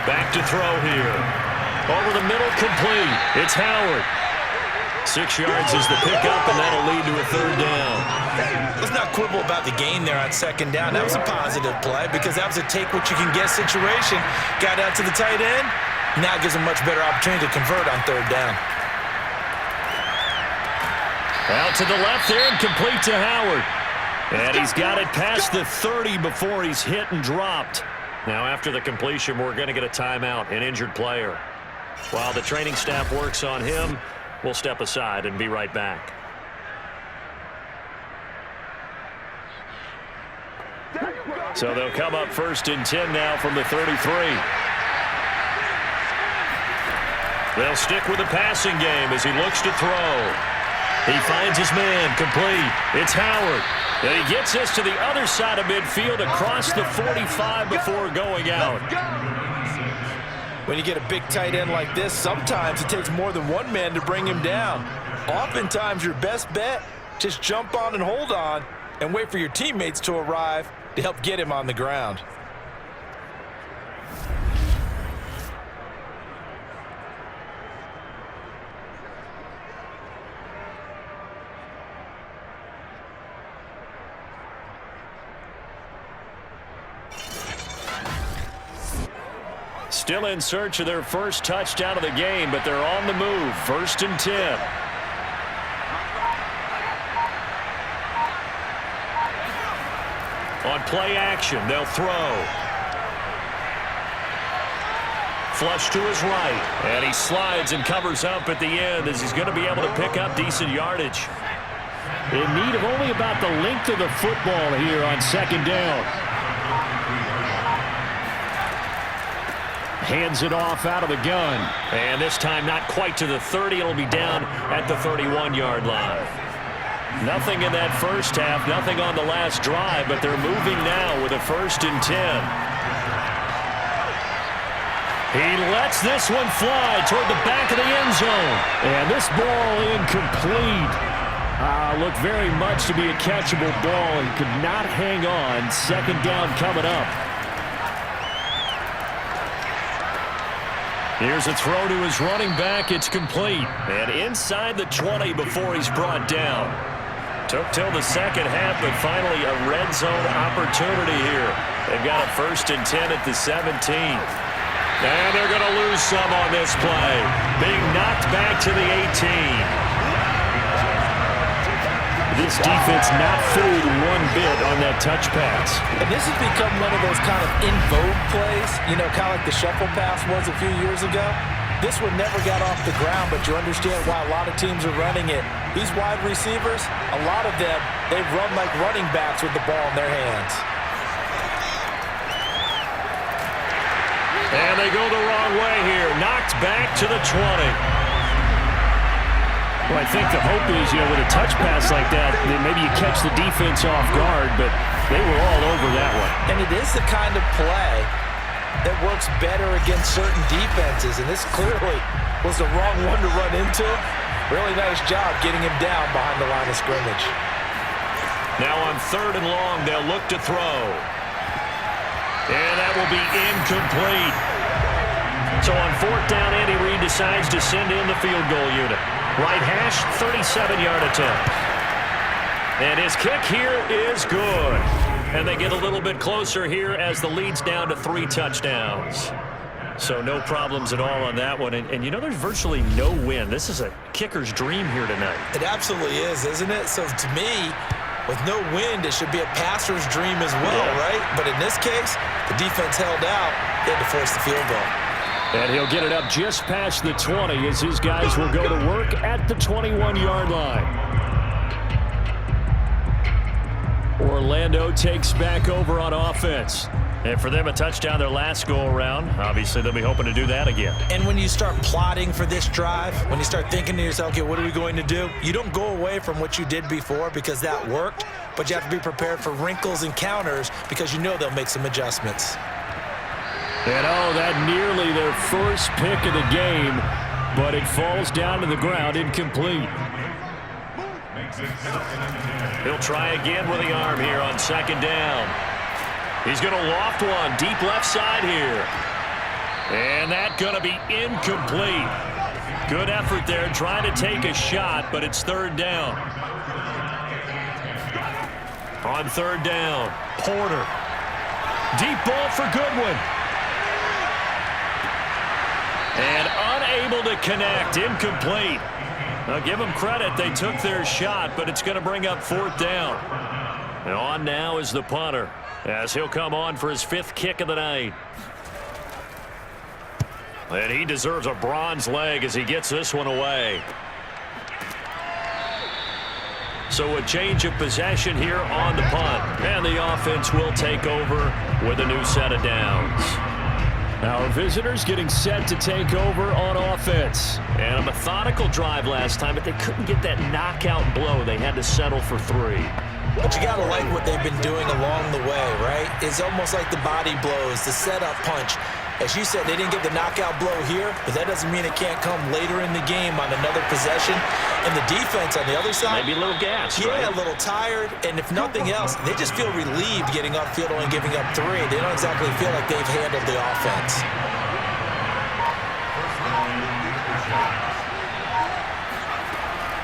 Back to throw here. Over the middle, complete. It's Howard. 6 yards is the pickup, and that'll lead to a 3rd down. Let's not quibble about the gain there on 2nd down. That was a positive play because that was a take-what-you-can-get situation. Got out to the tight end. Now gives him much better opportunity to convert on 3rd down. Out to the left there and complete to Howard. And he's got it past the 30 before he's hit and dropped. Now after the completion, we're going to get a timeout, an injured player. While the training staff works on him, we'll step aside and be right back. So they'll come up 1st and 10 now from the 33. They'll stick with the passing game as he looks to throw. He finds his man, complete. It's Howard. And he gets us to the other side of midfield across the 45 before going out. When you get a big tight end like this, sometimes it takes more than one man to bring him down. Oftentimes, your best bet, just jump on and hold on and wait for your teammates to arrive to help get him on the ground. Still in search of their first touchdown of the game, but they're on the move. 1st and 10. On play action, they'll throw. Flush to his right, and he slides and covers up at the end as he's going to be able to pick up decent yardage. In need of only about the length of the football here on 2nd down. Hands it off out of the gun. And this time not quite to the 30. It'll be down at the 31-yard line. Nothing in that first half, nothing on the last drive, but they're moving now with a 1st and 10. He lets this one fly toward the back of the end zone. And this ball incomplete. Looked very much to be a catchable ball and could not hang on. 2nd down coming up. Here's a throw to his running back. It's complete. And inside the 20 before he's brought down. Took till the second half, but finally a red zone opportunity here. They've got a 1st and 10 at the 17. And they're going to lose some on this play. Being knocked back to the 18. This defense not fooled one bit on that touch pass. And this has become one of those kind of in vogue plays, you know, kind of like the shuffle pass was a few years ago. This one never got off the ground, but you understand why a lot of teams are running it. These wide receivers, a lot of them, they've run like running backs with the ball in their hands. And they go the wrong way here. Knocked back to the 20. Well, I think the hope is, with a touch pass like that, then maybe you catch the defense off guard, but they were all over that one. And it is the kind of play that works better against certain defenses, and this clearly was the wrong one to run into. Really nice job getting him down behind the line of scrimmage. Now on 3rd and long, they'll look to throw. And that will be incomplete. So on 4th down, Andy Reid decides to send in the field goal unit. Right hash, 37-yard attempt. And his kick here is good. And they get a little bit closer here as the lead's down to 3 touchdowns. So no problems at all on that one. And you know, there's virtually no wind. This is a kicker's dream here tonight. It absolutely is, isn't it? So to me, with no wind, it should be a passer's dream as well, right? But in this case, the defense held out. They had to force the field goal. And he'll get it up just past the 20 as his guys will go to work at the 21-yard line. Orlando takes back over on offense. And for them, a touchdown their last go-around. Obviously, they'll be hoping to do that again. And when you start plotting for this drive, when you start thinking to yourself, okay, what are we going to do? You don't go away from what you did before because that worked, but you have to be prepared for wrinkles and counters because you know they'll make some adjustments. And that nearly their first pick of the game, but it falls down to the ground incomplete. He'll try again with the arm here on 2nd down. He's going to loft one deep left side here. And that's going to be incomplete. Good effort there trying to take a shot, but it's 3rd down. On 3rd down, Porter. Deep ball for Goodwin. And unable to connect, incomplete. Now give them credit, they took their shot, but it's going to bring up 4th down. And on now is the punter, as he'll come on for his 5th kick of the night. And he deserves a bronze leg as he gets this one away. So a change of possession here on the punt. And the offense will take over with a new set of downs. Our visitors getting set to take over on offense. And a methodical drive last time, but they couldn't get that knockout blow. They had to settle for 3. But you got to like what they've been doing along the way, right? It's almost like the body blows, the setup punch. As you said, they didn't get the knockout blow here, but that doesn't mean it can't come later in the game on another possession. And the defense on the other side, maybe a little gas, yeah, right? A little tired. And if nothing else, they just feel relieved getting upfield, only giving up 3. They don't exactly feel like they've handled the offense.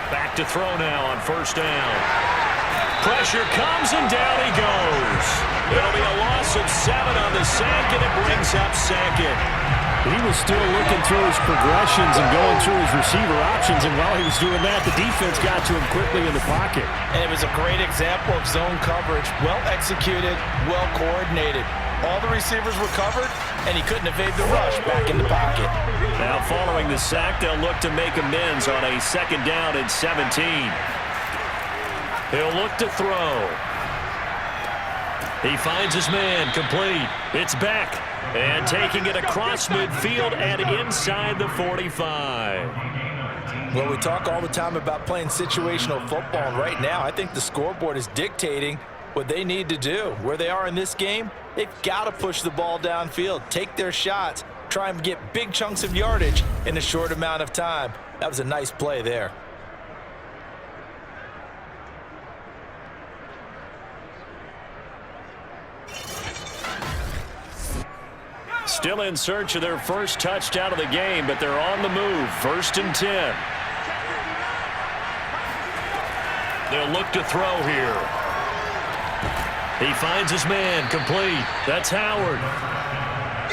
Back to throw now on 1st down. Pressure comes and down he goes. It'll be a loss of 7 on the sack, and it brings up 2nd. He was still looking through his progressions and going through his receiver options, and while he was doing that, the defense got to him quickly in the pocket. And it was a great example of zone coverage. Well executed, well coordinated. All the receivers were covered, and he couldn't evade the rush back in the pocket. Now following the sack, they'll look to make amends on a 2nd down and 17. He'll look to throw. He finds his man, complete. It's back, and taking it across midfield and inside the 45. Well, we talk all the time about playing situational football, and right now I think the scoreboard is dictating what they need to do. Where they are in this game, they've got to push the ball downfield, take their shots, try and get big chunks of yardage in a short amount of time. That was a nice play there. Still in search of their first touchdown of the game, but they're on the move. 1st and 10. They'll look to throw here. He finds his man, complete. That's Howard.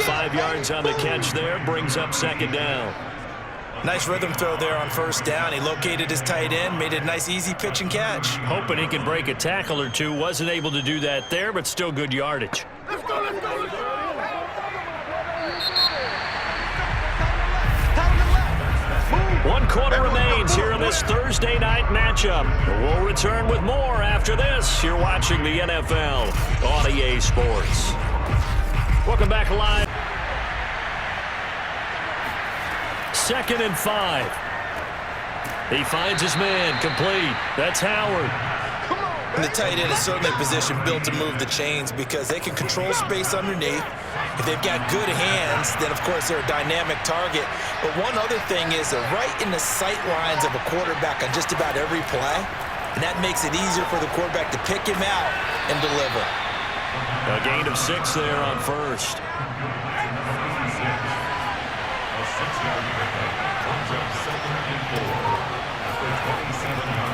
5 yards on the catch there, brings up 2nd down. Nice rhythm throw there on 1st down. He located his tight end, made it a nice easy pitch and catch. Hoping he can break a tackle or two. Wasn't able to do that there, but still good yardage. Let's go, let's go, let's go. 1 quarter remains here in this Thursday night matchup. We'll return with more after this. You're watching the NFL on EA Sports. Welcome back live. 2nd and 5. He finds his man, complete. That's Howard. And the tight end is certainly a position built to move the chains because they can control space underneath. If they've got good hands, then of course they're a dynamic target. But one other thing is they're right in the sight lines of a quarterback on just about every play. And that makes it easier for the quarterback to pick him out and deliver. A gain of 6 there on 1st.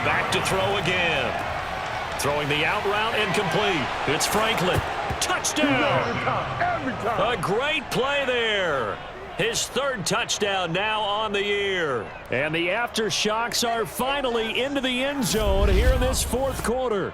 Back to throw again. Throwing the out route incomplete. It's Franklin. Touchdown! Every time. A great play there. His third touchdown now on the year. And the Aftershocks are finally into the end zone here in this fourth quarter.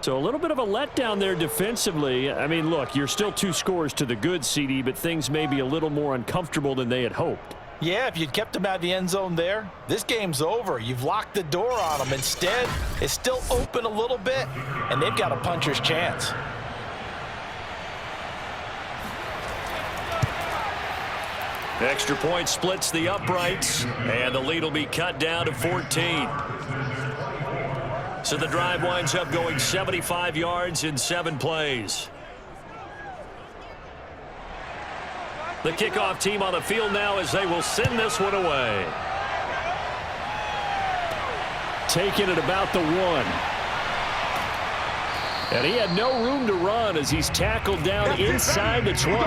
So a little bit of a letdown there defensively. I mean, look, you're still 2 scores to the good, CD, but things may be a little more uncomfortable than they had hoped. Yeah, if you'd kept him out of the end zone there, this game's over. You've locked the door on him. Instead, it's still open a little bit, and they've got a puncher's chance. Extra point splits the uprights, and the lead will be cut down to 14. So the drive winds up going 75 yards in 7 plays. The kickoff team on the field now as they will send this one away. Taking it about the 1. And he had no room to run as he's tackled down inside the 20.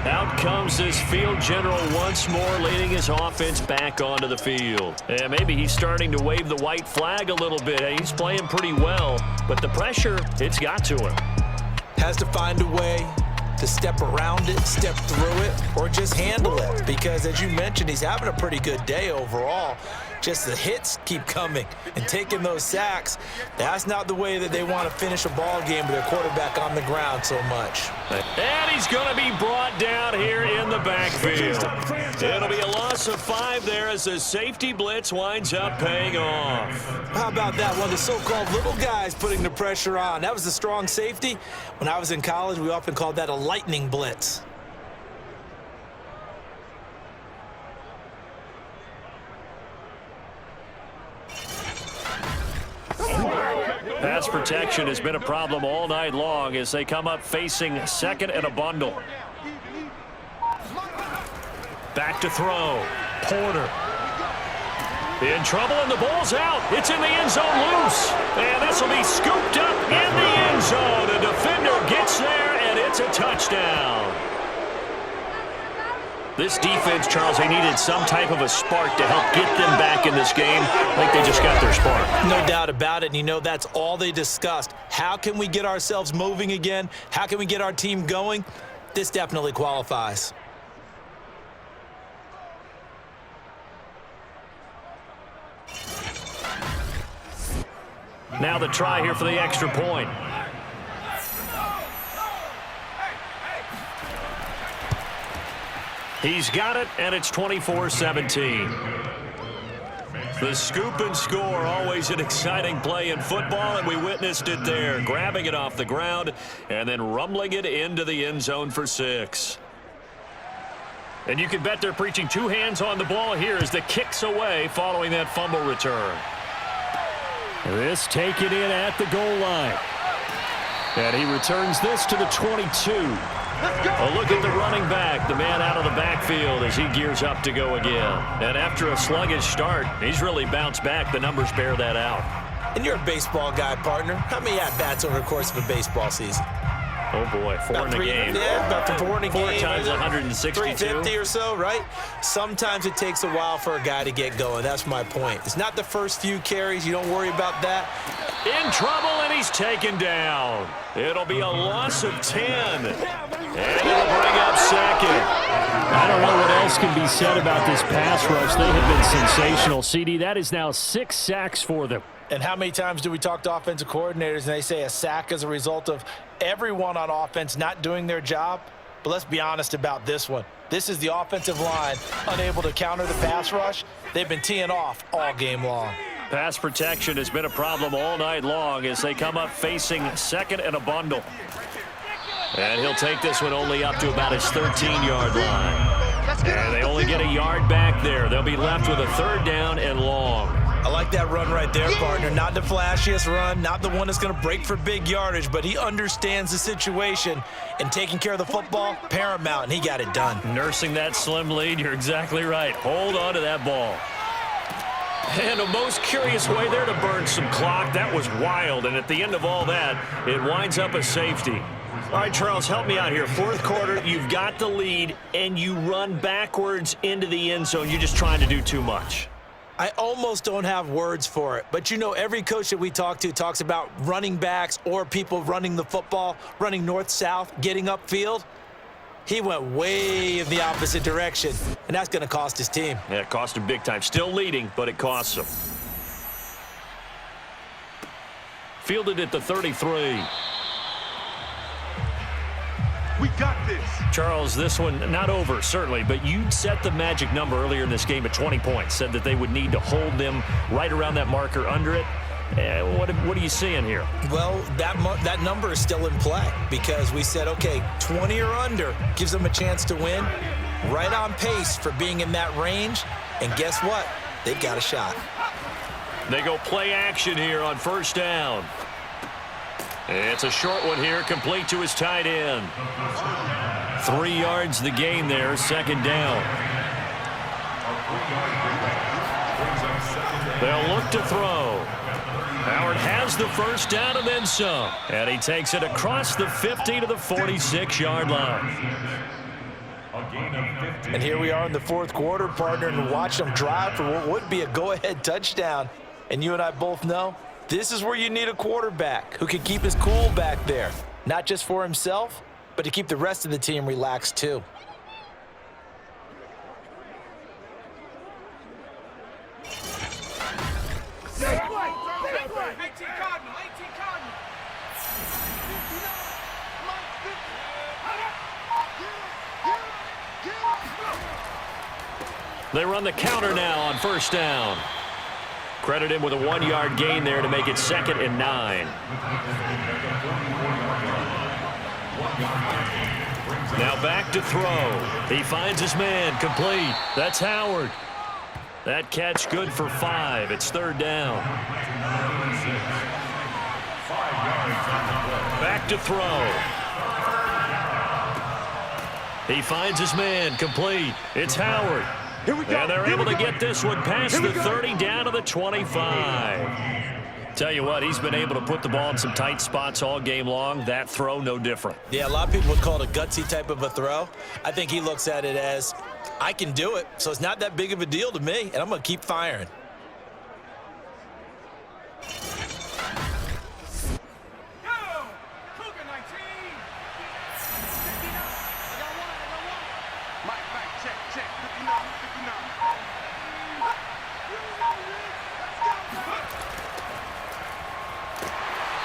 Out comes this field general once more, leading his offense back onto the field. And maybe he's starting to wave the white flag a little bit. He's playing pretty well, but the pressure, it's got to him. Has to find a way to step around it, step through it, or just handle it. Because as you mentioned, he's having a pretty good day overall. Just the hits keep coming and taking those sacks. That's not the way that they want to finish a ball game with their quarterback on the ground so much. And he's going to be brought down here in the backfield. It'll be a loss of 5 there as the safety blitz winds up paying off. How about that? One of the so-called little guys putting the pressure on. That was the strong safety. When I was in college, we often called that a lightning blitz. Pass protection has been a problem all night long as they come up facing second and a bundle. Back to throw. Porter. In trouble, and the ball's out. It's in the end zone loose. And this will be scooped up in the end zone. A defender gets there, and it's a touchdown. This defense, Charles, they needed some type of a spark to help get them back in this game. I think they just got their spark. No doubt about it. And you know, that's all they discussed. How can we get ourselves moving again? How can we get our team going? This definitely qualifies. Now the try here for the extra point. He's got it, and it's 24-17. The scoop and score, always an exciting play in football, and we witnessed it there. Grabbing it off the ground and then rumbling it into the end zone for 6. And you can bet they're preaching 2 hands on the ball here as the kick's away following that fumble return. This taken in at the goal line. And he returns this to the 22. A look at the running back, the man out of the backfield as he gears up to go again. And after a sluggish start, he's really bounced back. The numbers bear that out. And you're a baseball guy, partner. How many at-bats over the course of a baseball season? Oh, boy, 4 in a game. Yeah, about 4 in a game. 4 times 162. 350 or so, right? Sometimes it takes a while for a guy to get going. That's my point. It's not the first few carries. You don't worry about that. In trouble, and he's taken down. It'll be a loss of 10. And it'll bring up second. I don't know what else can be said about this pass rush. They have been sensational. CD, that is now 6 sacks for them. And how many times do we talk to offensive coordinators and they say a sack is a result of everyone on offense not doing their job? But let's be honest about this one. This is the offensive line unable to counter the pass rush. They've been teeing off all game long. Pass protection has been a problem all night long as they come up facing second and a bundle. And he'll take this one only up to about his 13-yard line. And they only get a yard back there. They'll be left with a 3rd down and long. I like that run right there, partner. Not the flashiest run, not the one that's going to break for big yardage, but he understands the situation, and taking care of the football, paramount, and he got it done. Nursing that slim lead, you're exactly right. Hold on to that ball. And a most curious way there to burn some clock. That was wild, and at the end of all that, it winds up a safety. All right, Charles, help me out here. 4th quarter, you've got the lead, and you run backwards into the end zone. You're just trying to do too much. I almost don't have words for it, but you know every coach that we talk to talks about running backs or people running the football, running north-south, getting upfield. He went way in the opposite direction, and that's going to cost his team. Yeah, it cost him big time. Still leading, but it costs him. Fielded at the 33. We got this. Charles, this one not over, certainly, but you set the magic number earlier in this game at 20 points. Said that they would need to hold them right around that marker under it. What are you seeing here? Well, that number is still in play because we said, okay, 20 or under gives them a chance to win. Right on pace for being in that range. And guess what? They've got a shot. They go play action here on first down. It's a short one here, complete to his tight end. 3 yards the gain there, second down. They'll look to throw. Howard has the first down and then some. And he takes it across the 50 to the 46-yard line. And here we are in the fourth quarter, partner, and watch them drive for what would be a go-ahead touchdown. And you and I both know this is where you need a quarterback who can keep his cool back there, not just for himself, but to keep the rest of the team relaxed too. They run the counter now on first down. Credit him with a 1-yard gain there to make it 2nd and 9. Now back to throw. He finds his man, complete. That's Howard. That catch good for 5. It's 3rd down. Back to throw. He finds his man, complete. It's Howard. Here we go. And they're able to get this one past the 30 down to the 25. Tell you what, he's been able to put the ball in some tight spots all game long. That throw, no different. Yeah, a lot of people would call it a gutsy type of a throw. I think he looks at it as, I can do it, so it's not that big of a deal to me, and I'm going to keep firing.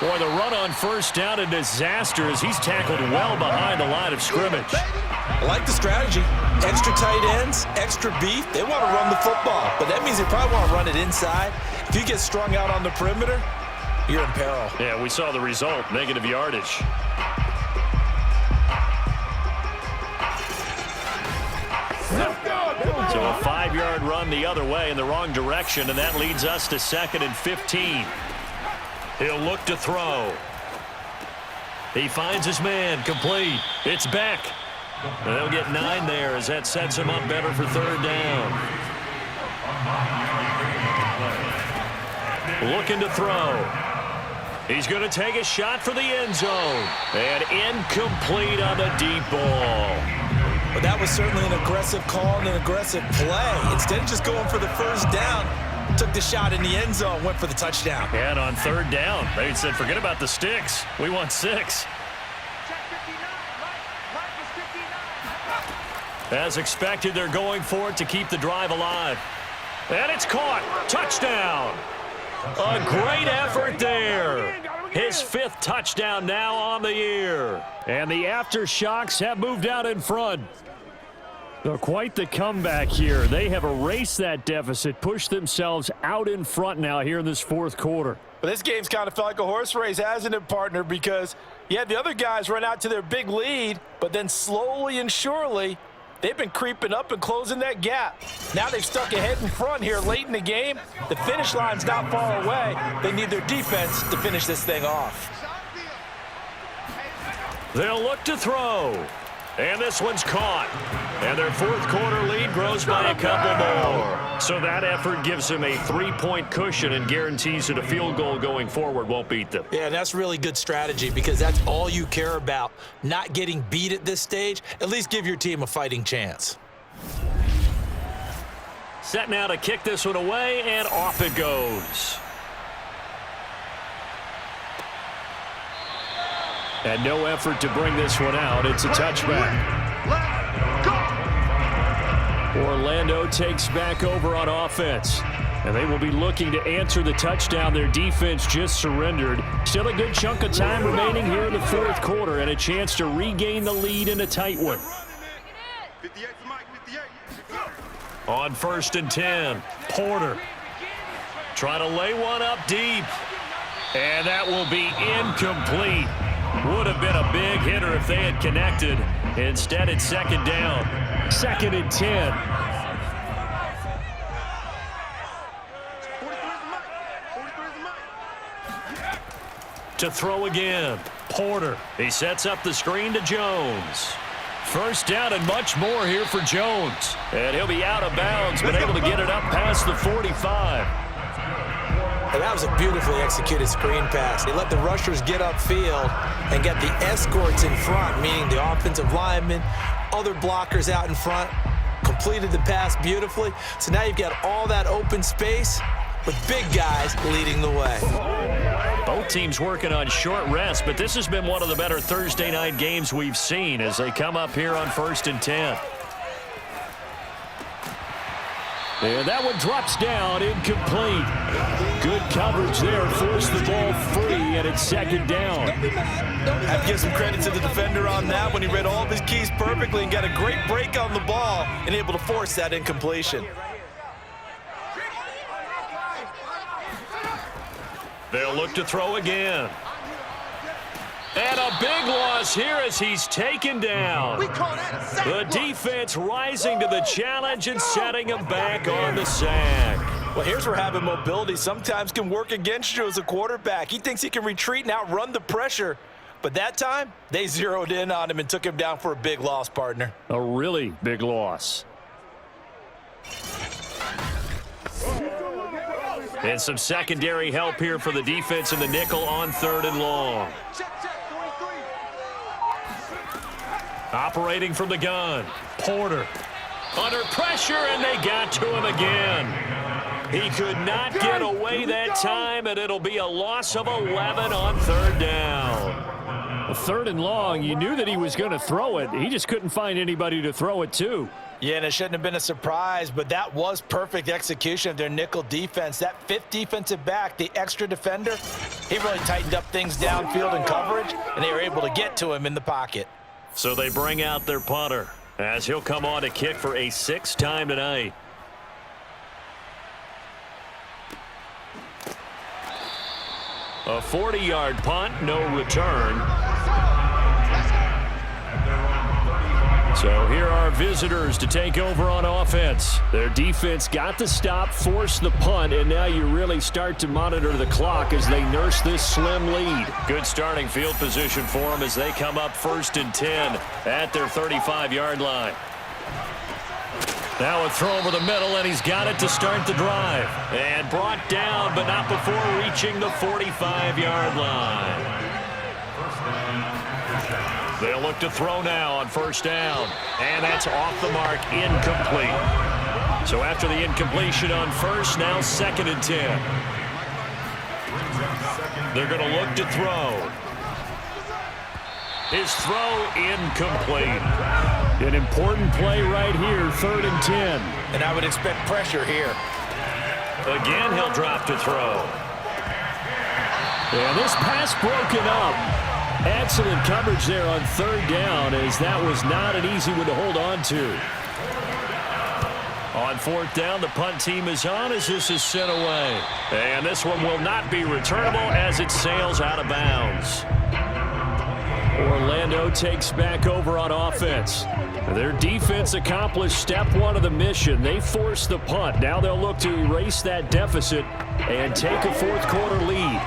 Boy, the run on first down, a disaster as he's tackled well behind the line of scrimmage. I like the strategy. Extra tight ends, extra beef. They want to run the football, but that means they probably want to run it inside. If you get strung out on the perimeter, you're in peril. Yeah, we saw the result, negative yardage. So a 5-yard run the other way in the wrong direction, and that leads us to 2nd and 15. He'll look to throw. He finds his man, complete. It's Beck. And they'll get 9 there as that sets him up better for 3rd down. Looking to throw. He's going to take a shot for the end zone. And incomplete on the deep ball. But that was certainly an aggressive call and an aggressive play. Instead of just going for the first down, took the shot in the end zone, went for the touchdown. And on 3rd down, they said, forget about the sticks. We want 6. As expected, they're going for it to keep the drive alive. And it's caught. Touchdown. A great effort there. His 5th touchdown now on the year. And the Aftershocks have moved out in front. So quite the comeback here. They have erased that deficit, pushed themselves out in front now here in this 4th quarter. But this game's kind of felt like a horse race, hasn't it, partner? Because, yeah, the other guys run out to their big lead, but then slowly and surely, they've been creeping up and closing that gap. Now they've stuck ahead in front here late in the game. The finish line's not far away. They need their defense to finish this thing off. They'll look to throw. And this one's caught. And their 4th quarter lead grows by a couple more. So that effort gives them a 3-point cushion and guarantees that a field goal going forward won't beat them. Yeah, that's really good strategy because that's all you care about. Not getting beat at this stage. At least give your team a fighting chance. Set now to kick this one away, and off it goes. And no effort to bring this one out. It's a touchback. Orlando takes back over on offense. And they will be looking to answer the touchdown their defense just surrendered. Still a good chunk of time remaining here in the fourth quarter and a chance to regain the lead in a tight one. On 1st and 10, Porter trying to lay one up deep. And that will be incomplete. Would have been a big hitter if they had connected. Instead, it's 2nd down. 2nd and 10. To throw again, Porter. He sets up the screen to Jones. 1st down and much more here for Jones. And he'll be out of bounds, but able to get it up past the 45. And that was a beautifully executed screen pass. They let the rushers get upfield and get the escorts in front, meaning the offensive linemen, other blockers out in front, completed the pass beautifully. So now you've got all that open space with big guys leading the way. Both teams working on short rest, but this has been one of the better Thursday night games we've seen as they come up here on 1st and 10. And that one drops down, incomplete. Good coverage there, forced the ball free, and it's 2nd down. I have to give some credit to the defender on that when he read all of his keys perfectly and got a great break on the ball and able to force that incompletion. They'll look to throw again. And a big loss here as he's taken down. The defense rising to the challenge and setting him back on the sack. Well, here's where having mobility sometimes can work against you as a quarterback. He thinks he can retreat and outrun the pressure. But that time, they zeroed in on him and took him down for a big loss, partner. A really big loss. And some secondary help here for the defense in the nickel on 3rd and long. Operating from the gun, Porter. Under pressure, and they got to him again. He could not get away that time, and it'll be a loss of 11 on 3rd down. 3rd and long, you knew that he was going to throw it. He just couldn't find anybody to throw it to. Yeah, and it shouldn't have been a surprise, but that was perfect execution of their nickel defense. That 5th defensive back, the extra defender, he really tightened up things downfield in coverage, and they were able to get to him in the pocket. So they bring out their punter as he'll come on to kick for a 6th time tonight. A 40-yard punt, no return. So here are visitors to take over on offense. Their defense got the stop, forced the punt, and now you really start to monitor the clock as they nurse this slim lead. Good starting field position for them as they come up 1st and 10 at their 35-yard line. Now a throw over the middle, and he's got it to start the drive. And brought down, but not before reaching the 45-yard line. They'll look to throw now on 1st down. And that's off the mark, incomplete. So after the incompletion on 1st, now 2nd and 10. They're going to look to throw. His throw incomplete. An important play right here, 3rd and 10. And I would expect pressure here. Again, he'll drop to throw. And this pass broken up. Excellent coverage there on 3rd down as that was not an easy one to hold on to. On 4th down, the punt team is on as this is sent away. And this one will not be returnable as it sails out of bounds. Orlando takes back over on offense. Their defense accomplished step 1 of the mission. They forced the punt. Now they'll look to erase that deficit and take a 4th quarter lead.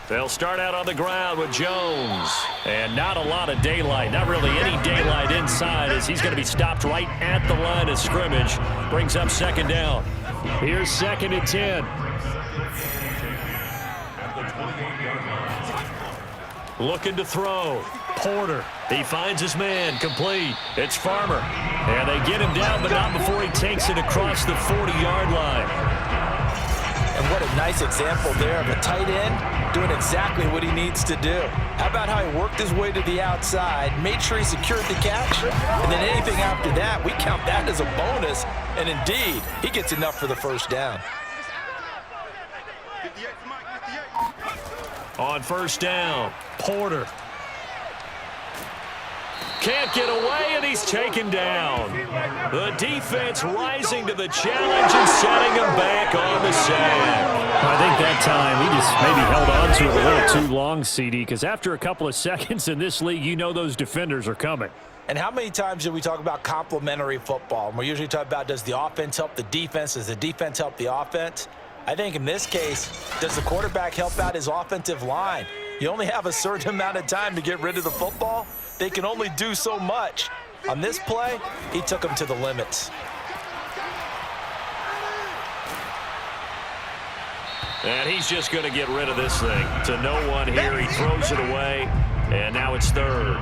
They'll start out on the ground with Jones. And not a lot of daylight, not really any daylight inside as he's going to be stopped right at the line of scrimmage. Brings up 2nd down. Here's 2nd and 10. Looking to throw. Porter. He finds his man, complete. It's Farmer. And they get him down, but not before he takes it across the 40-yard line. And what a nice example there of a tight end doing exactly what he needs to do. How about how he worked his way to the outside, made sure he secured the catch, and then anything after that, we count that as a bonus. And indeed, he gets enough for the first down. On first down, Porter. Can't get away, and he's taken down. The defense rising to the challenge and setting him back on the sack. I think that time he just maybe held on to it a little too long, CD, because after a couple of seconds in this league, you know those defenders are coming. And how many times do we talk about complementary football? And we're usually talking about, does the offense help the defense? Does the defense help the offense? I think in this case, does the quarterback help out his offensive line? You only have a certain amount of time to get rid of the football. They can only do so much. On this play, he took them to the limits. And he's just going to get rid of this thing. To no one here, he throws it away, and now it's third.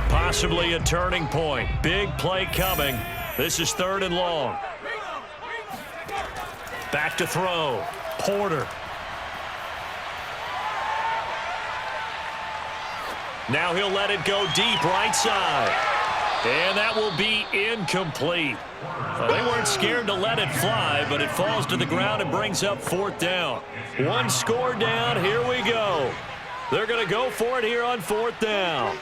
Possibly a turning point. Big play coming. This is third and long. Back to throw. Porter. Now he'll let it go deep right side. And that will be incomplete. They weren't scared to let it fly, but it falls to the ground and brings up fourth down. One score down. Here we go. They're going to go for it here on fourth down.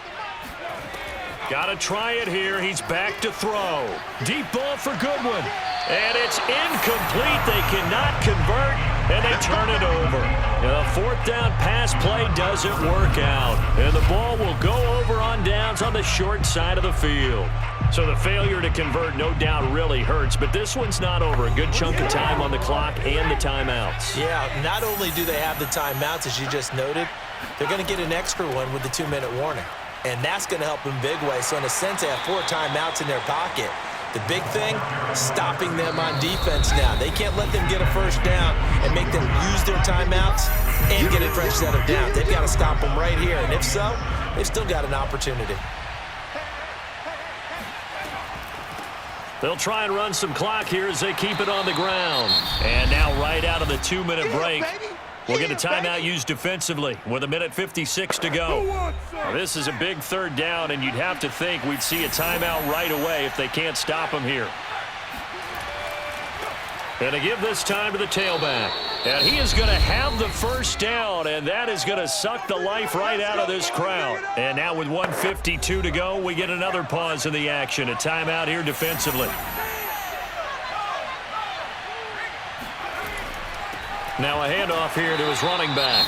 Got to try it here. He's back to throw. Deep ball for Goodwin. And it's incomplete. They cannot convert, and they turn it over. The fourth down pass play doesn't work out. And the ball will go over on downs on the short side of the field. So the failure to convert no doubt really hurts, but this one's not over. A good chunk of time on the clock and the timeouts. Yeah, not only do they have the timeouts, as you just noted, they're going to get an extra one with the 2-minute warning. And that's going to help in big way. So in a sense, they have 4 timeouts in their pocket. The big thing, stopping them on defense now. They can't let them get a first down and make them use their timeouts and get a fresh set of downs. They've got to stop them right here. And if so, they've still got an opportunity. They'll try and run some clock here as they keep it on the ground. And now right out of the 2-minute break, we'll get a timeout used defensively with 1:56 to go. Now, this is a big third down, and you'd have to think we'd see a timeout right away if they can't stop them here. And to give this time to the tailback. And he is going to have the first down, and that is going to suck the life right out of this crowd. And now with 1:52 to go, we get another pause in the action. A timeout here defensively. Now a handoff here to his running back.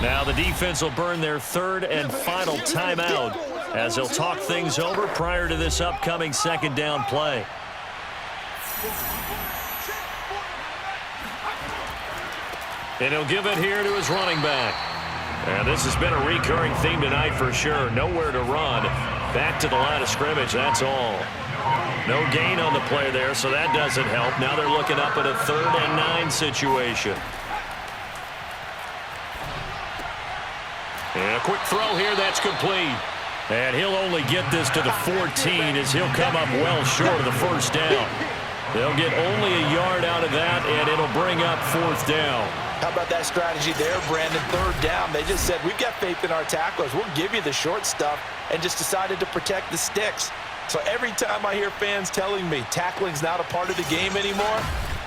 Now the defense will burn their third and final timeout as they'll talk things over prior to this upcoming second down play. And he'll give it here to his running back. And this has been a recurring theme tonight for sure. Nowhere to run. Back to the line of scrimmage, that's all. No gain on the play there, so that doesn't help. Now they're looking up at a 3rd and 9 situation. And a quick throw here, that's complete. And he'll only get this to the 14 as he'll come up well short of the first down. They'll get only a yard out of that, and it'll bring up 4th down. How about that strategy there, Brandon? 3rd down. They just said, we've got faith in our tacklers. We'll give you the short stuff, and just decided to protect the sticks. So every time I hear fans telling me tackling's not a part of the game anymore,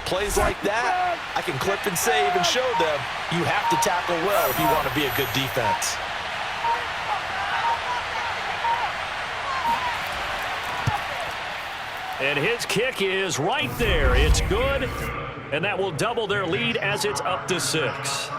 plays like that, I can clip and save and show them you have to tackle well if you want to be a good defense. And his kick is right there. It's good, and that will double their lead as it's up to 6.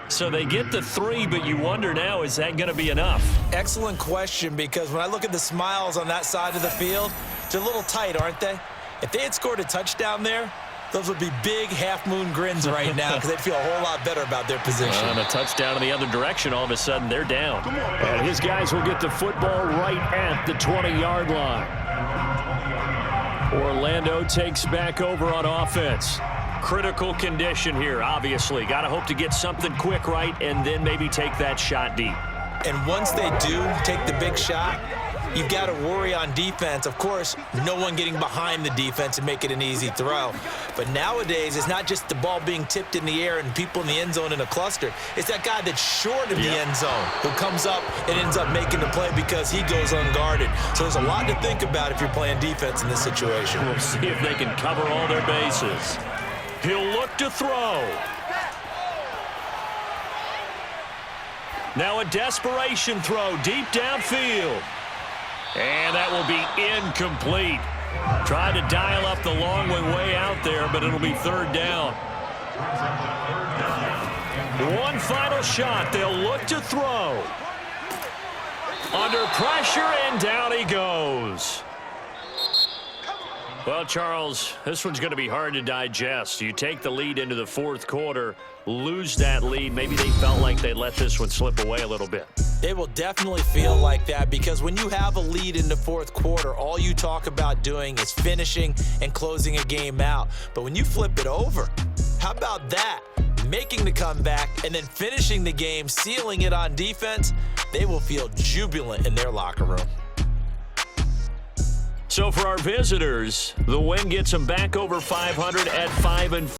So they get the 3, but you wonder now, is that going to be enough? Excellent question, because when I look at the smiles on that side of the field, they're a little tight, aren't they? If they had scored a touchdown there, those would be big half-moon grins right now because they'd feel a whole lot better about their position. And a touchdown in the other direction, all of a sudden they're down. And his guys will get the football right at the 20-yard line. Orlando takes back over on offense. Critical condition here, obviously. Got to hope to get something quick right and then maybe take that shot deep. And once they do take the big shot, you've got to worry on defense. Of course, no one getting behind the defense and make it an easy throw. But nowadays, it's not just the ball being tipped in the air and people in the end zone in a cluster. It's that guy that's short of the end zone who comes up and ends up making the play because he goes unguarded. So there's a lot to think about if you're playing defense in this situation. We'll see if they can cover all their bases. He'll look to throw. Now a desperation throw deep downfield. And that will be incomplete. Tried to dial up the long way out there, but it'll be third down. One final shot. They'll look to throw. Under pressure, and down he goes. Well, Charles, this one's going to be hard to digest. You take the lead into the fourth quarter, lose that lead. Maybe they felt like they let this one slip away a little bit. It will definitely feel like that because when you have a lead in the fourth quarter, all you talk about doing is finishing and closing a game out. But when you flip it over, how about that? Making the comeback and then finishing the game, sealing it on defense, they will feel jubilant in their locker room. So for our visitors, the win gets them back over 500 at 5-4.